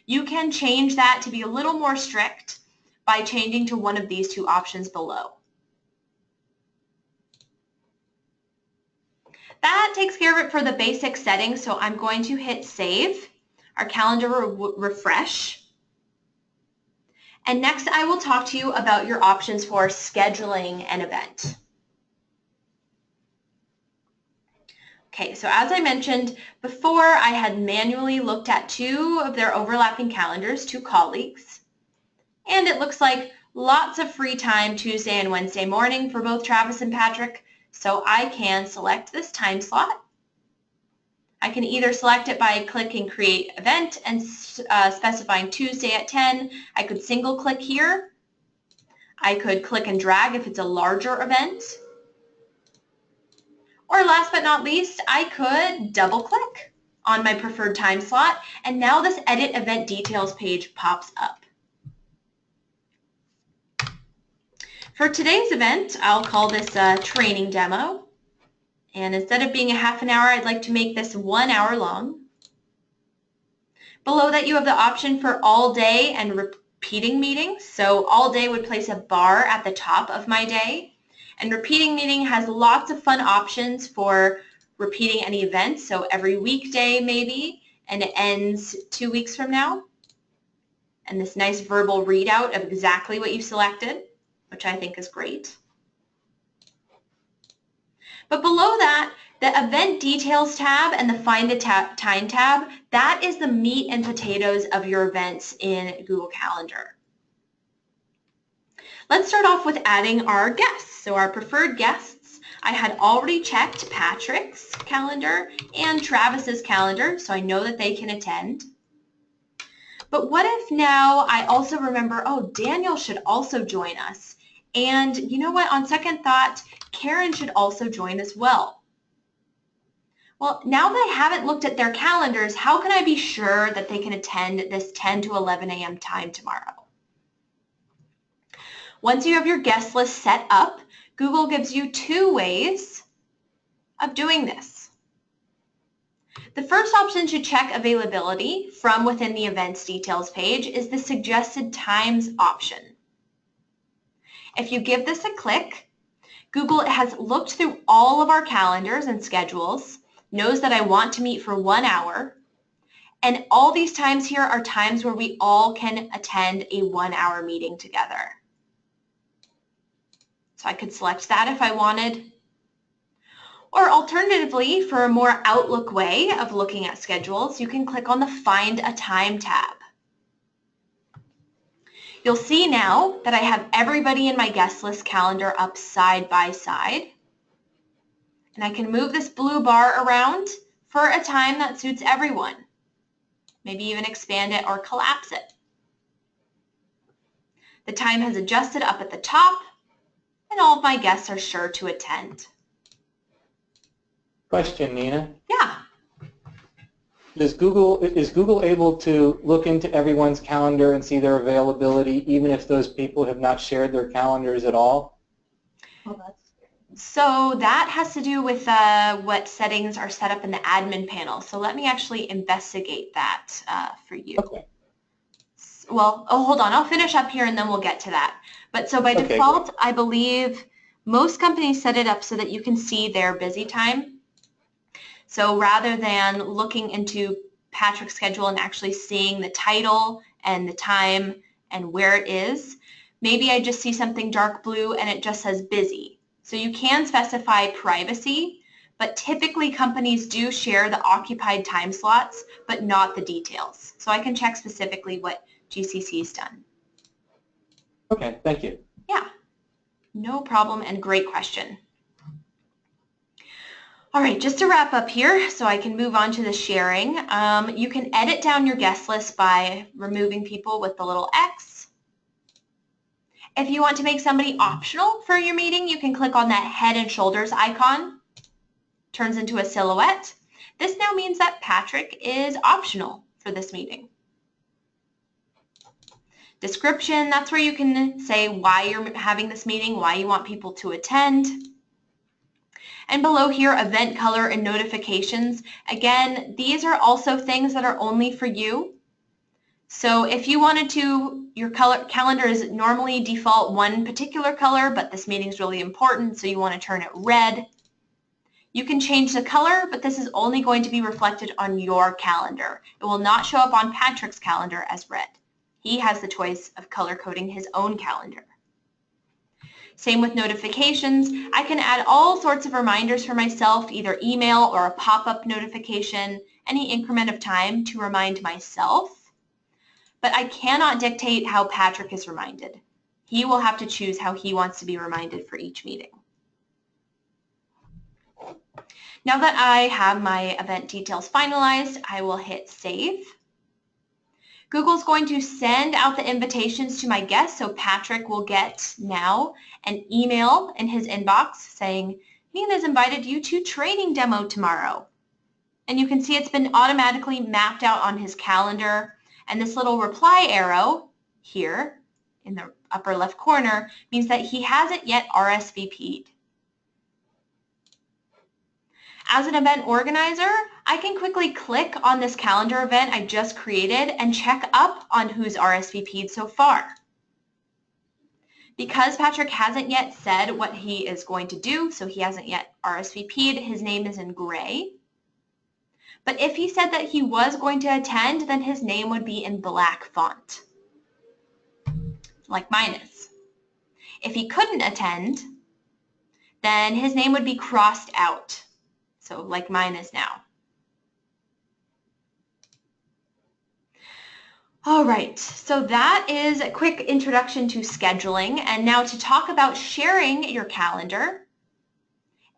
you can change that to be a little more strict by changing to one of these two options below. That takes care of it for the basic settings, so I'm going to hit save. Our calendar refresh. And next I will talk to you about your options for scheduling an event. Okay, so as I mentioned before, I had manually looked at two of their overlapping calendars, two colleagues, and it looks like lots of free time Tuesday and Wednesday morning for both Travis and Patrick, so I can select this time slot. I can either select it by clicking Create Event and specifying Tuesday at 10. I could single click here. I could click and drag if it's a larger event. Or last but not least, I could double click on my preferred time slot, and now this Edit Event Details page pops up. For today's event, I'll call this a training demo. And instead of being a half an hour, I'd like to make this 1 hour long. Below that, you have the option for all day and repeating meetings. So all day would place a bar at the top of my day. And repeating meeting has lots of fun options for repeating any events. So every weekday maybe, and it ends 2 weeks from now. And this nice verbal readout of exactly what you selected, which I think is great. But below that, the Event Details tab and the Find a Time tab, that is the meat and potatoes of your events in Google Calendar. Let's start off with adding our guests. So our preferred guests, I had already checked Patrick's calendar and Travis's calendar, so I know that they can attend. But what if now I also remember, oh, Daniel should also join us. And you know what, on second thought, Karen should also join as well. Well, now that I haven't looked at their calendars, how can I be sure that they can attend this 10 to 11 a.m. time tomorrow? Once you have your guest list set up, Google gives you two ways of doing this. The first option to check availability from within the Events Details page is the Suggested Times option. If you give this a click, Google has looked through all of our calendars and schedules, knows that I want to meet for 1 hour, and all these times here are times where we all can attend a 1 hour meeting together. So I could select that if I wanted. Or alternatively, for a more Outlook way of looking at schedules, you can click on the Find a Time tab. You'll see now that I have everybody in my guest list calendar up side by side. And I can move this blue bar around for a time that suits everyone. Maybe even expand it or collapse it. The time has adjusted up at the top, and all of my guests are sure to attend. Question, Nina. Yeah. Is Google able to look into everyone's calendar and see their availability even if those people have not shared their calendars at all? So that has to do with what settings are set up in the admin panel. So let me actually investigate that for you. Okay. Well, oh, hold on. I'll finish up here and then we'll get to that. But so by default, great. I believe most companies set it up so that you can see their busy time. So rather than looking into Patrick's schedule and actually seeing the title and the time and where it is, maybe I just see something dark blue and it just says busy. So you can specify privacy, but typically companies do share the occupied time slots, but not the details. So I can check specifically what GCC's done. Okay, thank you. Yeah, no problem and great question. All right, just to wrap up here so I can move on to the sharing, you can edit down your guest list by removing people with the little X. If you want to make somebody optional for your meeting, you can click on that head and shoulders icon. Turns into a silhouette. This now means that Patrick is optional for this meeting. Description, that's where you can say why you're having this meeting, why you want people to attend. And below here, event color and notifications. Again, these are also things that are only for you. So if you wanted to, your calendar is normally default one particular color, but this meeting is really important, so you want to turn it red. You can change the color, but this is only going to be reflected on your calendar. It will not show up on Patrick's calendar as red. He has the choice of color coding his own calendar. Same with notifications. I can add all sorts of reminders for myself, either email or a pop-up notification, any increment of time to remind myself. But I cannot dictate how Patrick is reminded. He will have to choose how he wants to be reminded for each meeting. Now that I have my event details finalized, I will hit save. Google's going to send out the invitations to my guests, so Patrick will get now an email in his inbox saying, Nina's invited you to training demo tomorrow. And you can see it's been automatically mapped out on his calendar. And this little reply arrow here in the upper left corner means that he hasn't yet RSVP'd. As an event organizer, I can quickly click on this calendar event I just created and check up on who's RSVP'd so far. Because Patrick hasn't yet said what he is going to do, so he hasn't yet RSVP'd, his name is in gray. But if he said that he was going to attend, then his name would be in black font, like mine is. If he couldn't attend, then his name would be crossed out, so like mine is now. All right, so that is a quick introduction to scheduling, and now to talk about sharing your calendar.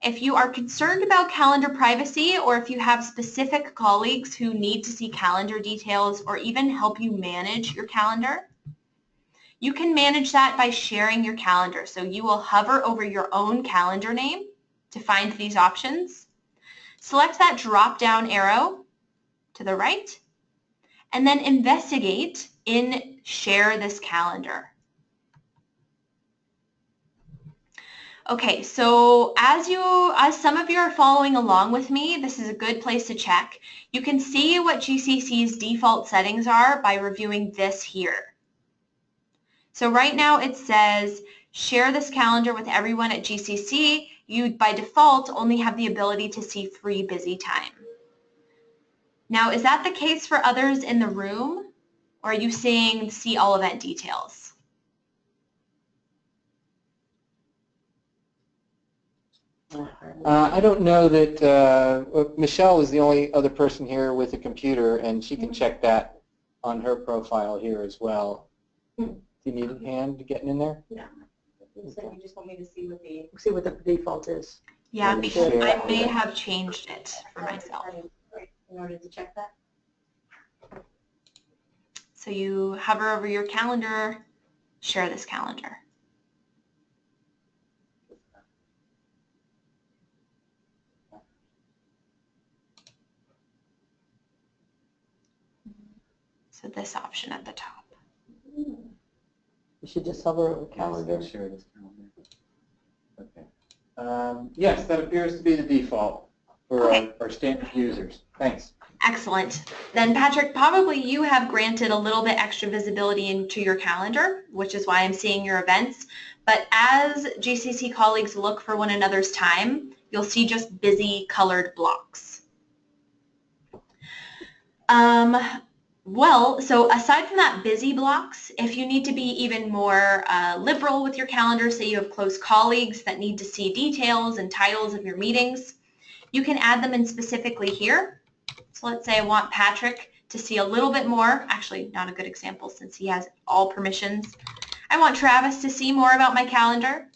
If you are concerned about calendar privacy, or if you have specific colleagues who need to see calendar details or even help you manage your calendar, you can manage that by sharing your calendar. So you will hover over your own calendar name to find these options. Select that drop-down arrow to the right, and then investigate in Share This Calendar. Okay, so as some of you are following along with me, this is a good place to check. You can see what GCC's default settings are by reviewing this here. So right now it says, share this calendar with everyone at GCC. You, by default, only have the ability to see free busy time. Now, is that the case for others in the room, or are you seeing see all event details? I don't know that Michelle is the only other person here with a computer, and she can check that on her profile here as well. Do you need a hand getting in there? No. So you just want me to see what the default is. Yeah, Let me because share. I may have changed it for myself. in order to check that? So you hover over your calendar, share this calendar. So this option at the top. You should just hover over calendar. Share this calendar. Okay. Yes, that appears to be the default for our standard users. Thanks. Excellent. Then Patrick, probably you have granted a little bit extra visibility into your calendar, which is why I'm seeing your events. But as GCC colleagues look for one another's time, you'll see just busy colored blocks. Well, so aside from that busy blocks, if you need to be even more liberal with your calendar, say you have close colleagues that need to see details and titles of your meetings, you can add them in specifically here. So let's say I want Patrick to see a little bit more, actually not a good example since he has all permissions. I want Travis to see more about my calendar.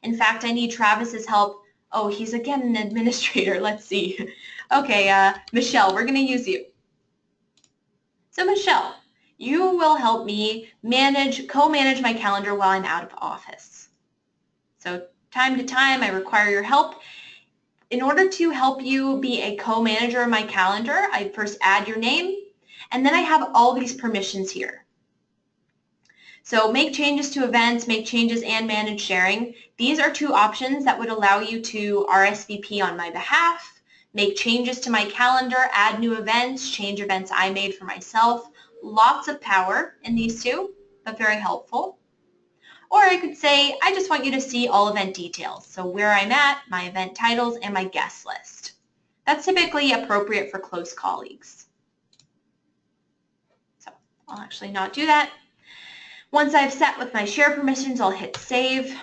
In fact, I need Travis's help. Oh, he's again an administrator. Let's see. Okay, Michelle, we're going to use you. So Michelle, you will help me co-manage my calendar while I'm out of office. So time to time, I require your help. In order to help you be a co-manager of my calendar, I first add your name, and then I have all these permissions here. So make changes to events, make changes and manage sharing. These are two options that would allow you to RSVP on my behalf, make changes to my calendar, add new events, change events I made for myself, lots of power in these two, but very helpful. Or I could say, I just want you to see all event details. So where I'm at, my event titles, and my guest list. That's typically appropriate for close colleagues. So I'll actually not do that. Once I've set with my share permissions, I'll hit save.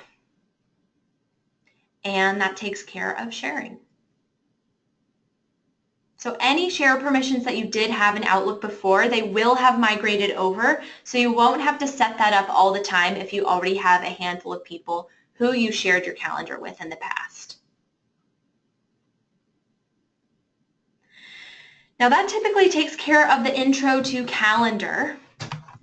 And that takes care of sharing. So any share permissions that you did have in Outlook before, they will have migrated over, so you won't have to set that up all the time if you already have a handful of people who you shared your calendar with in the past. Now that typically takes care of the intro to Calendar.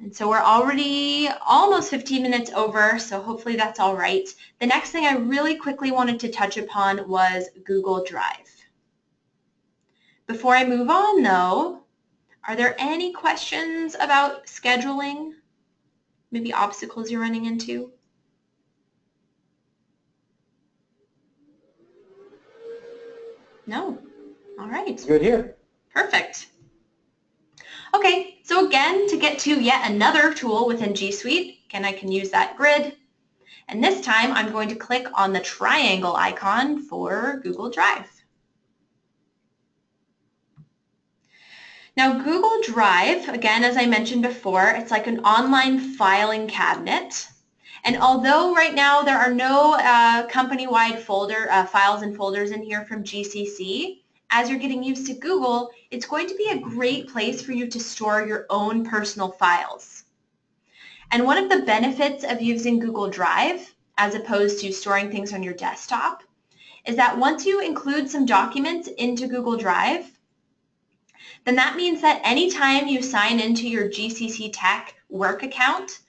And so we're already almost 15 minutes over, so hopefully that's all right. The next thing I really quickly wanted to touch upon was Google Drive. Before I move on, though, are there any questions about scheduling? Maybe obstacles you're running into? No? All right. Good here. Perfect. Okay, so again, to get to yet another tool within G Suite, again, I can use that grid. And this time, I'm going to click on the triangle icon for Google Drive. Now Google Drive, again, as I mentioned before, it's like an online filing cabinet. And although right now there are no company-wide files and folders in here from GCC, as you're getting used to Google, it's going to be a great place for you to store your own personal files. And one of the benefits of using Google Drive, as opposed to storing things on your desktop, is that once you include some documents into Google Drive, then that means that anytime you sign into your GCC Tech work account,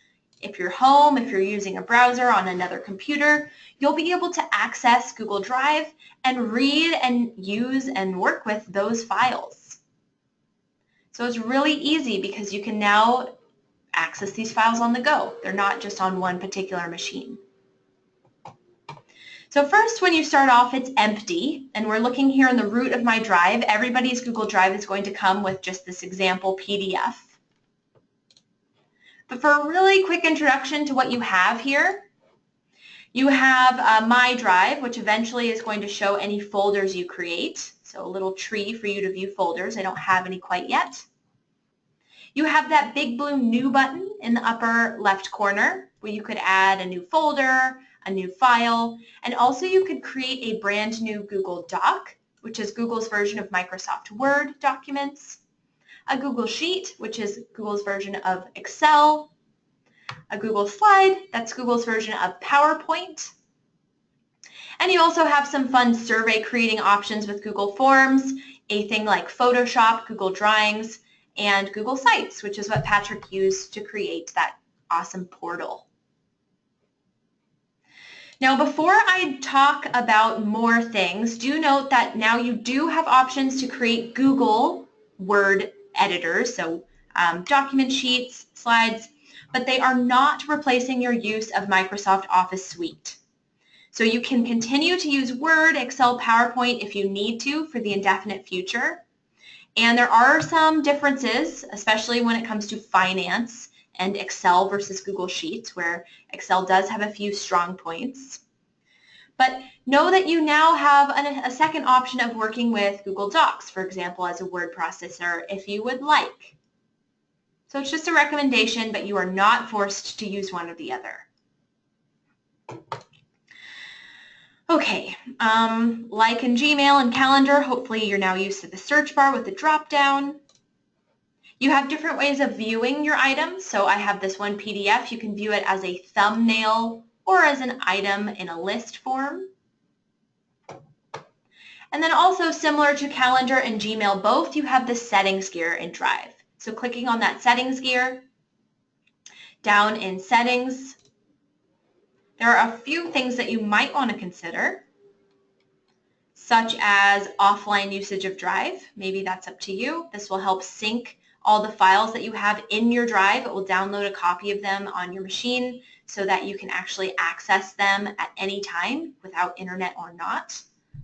if you're home, if you're using a browser on another computer, you'll be able to access Google Drive and read and use and work with those files. So it's really easy because you can now access these files on the go. They're not just on one particular machine. So first, when you start off, it's empty, and we're looking here in the root of my drive. Everybody's Google Drive is going to come with just this example PDF. But for a really quick introduction to what you have here, you have My Drive, which eventually is going to show any folders you create. So a little tree for you to view folders. I don't have any quite yet. You have that big blue New button in the upper left corner where you could add a new folder, a new file, and also you could create a brand new Google Doc, which is Google's version of Microsoft Word documents, a Google Sheet, which is Google's version of Excel, a Google Slide, that's Google's version of PowerPoint, and you also have some fun survey creating options with Google Forms, a thing like Photoshop, Google Drawings, and Google Sites, which is what Patrick used to create that awesome portal. Now, before I talk about more things, do note that now you do have options to create Google Word editors, so document sheets, slides, but they are not replacing your use of Microsoft Office Suite. So you can continue to use Word, Excel, PowerPoint if you need to for the indefinite future. And there are some differences, especially when it comes to finance and Excel versus Google Sheets, where Excel does have a few strong points. But know that you now have a second option of working with Google Docs, for example, as a word processor, if you would like. So it's just a recommendation, but you are not forced to use one or the other. Okay, like in Gmail and Calendar, hopefully you're now used to the search bar with the drop-down. You have different ways of viewing your items. So I have this one PDF. You can view it as a thumbnail or as an item in a list form. And then also similar to Calendar and Gmail both, you have the settings gear in Drive. So clicking on that settings gear, down in settings, there are a few things that you might want to consider, such as offline usage of Drive. Maybe that's up to you. This will help sync all the files that you have in your drive. It will download a copy of them on your machine so that you can actually access them at any time without internet or not.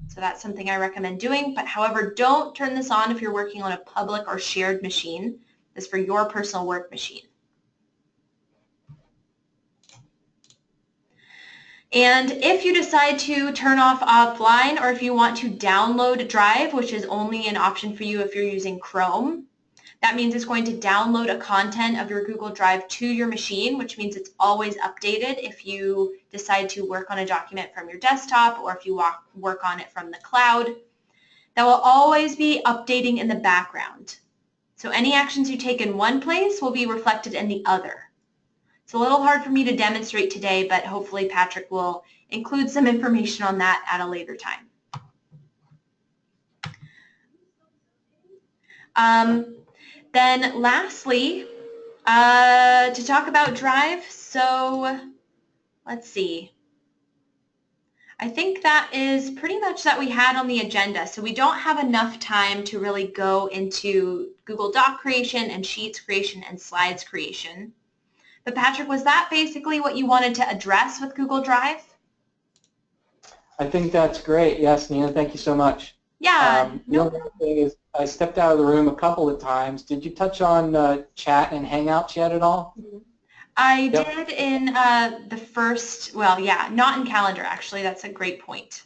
So that's something I recommend doing. But however, don't turn this on if you're working on a public or shared machine This is for your personal work machine. And if you decide to turn off offline, or if you want to download Drive, which is only an option for you if you're using Chrome, that means it's going to download a content of your Google Drive to your machine, which means it's always updated if you decide to work on a document from your desktop or if you work on it from the cloud. That will always be updating in the background. So any actions you take in one place will be reflected in the other. It's a little hard for me to demonstrate today, but hopefully Patrick will include some information on that at a later time. Then lastly, to talk about Drive, so let's see. I think that is pretty much that we had on the agenda. So we don't have enough time to really go into Google Doc creation and Sheets creation and Slides creation. But Patrick, was that basically what you wanted to address with Google Drive? I think that's great. Yes, Nina, thank you so much. Yeah. The only other thing is I stepped out of the room a couple of times. Did you touch on chat and Hangouts yet at all? I did in the first, well, yeah, not in Calendar, actually. That's a great point.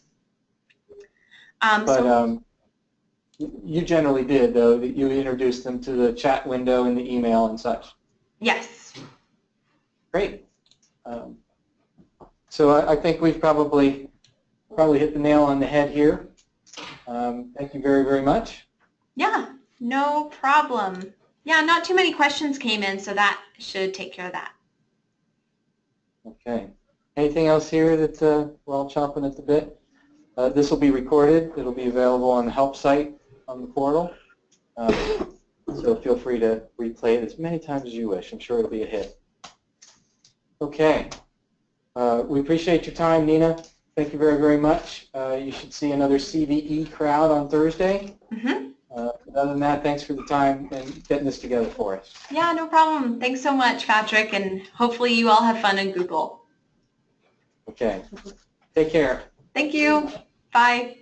You generally did, though, that you introduced them to the chat window in the email and such. Yes. Great. So I think we've probably hit the nail on the head here. Thank you very, very much. Yeah, no problem. Yeah, not too many questions came in, so that should take care of that. Okay. Anything else here that we're all chomping at the bit? This will be recorded. It'll be available on the help site on the portal. So feel free to replay it as many times as you wish. I'm sure it'll be a hit. Okay. We appreciate your time, Nina. Thank you very, very much. You should see another CVE crowd on Thursday. Mm-hmm. Other than that, thanks for the time and getting this together for us. Yeah, no problem. Thanks so much, Patrick, and hopefully you all have fun in Google. Okay. Take care. Thank you. Bye.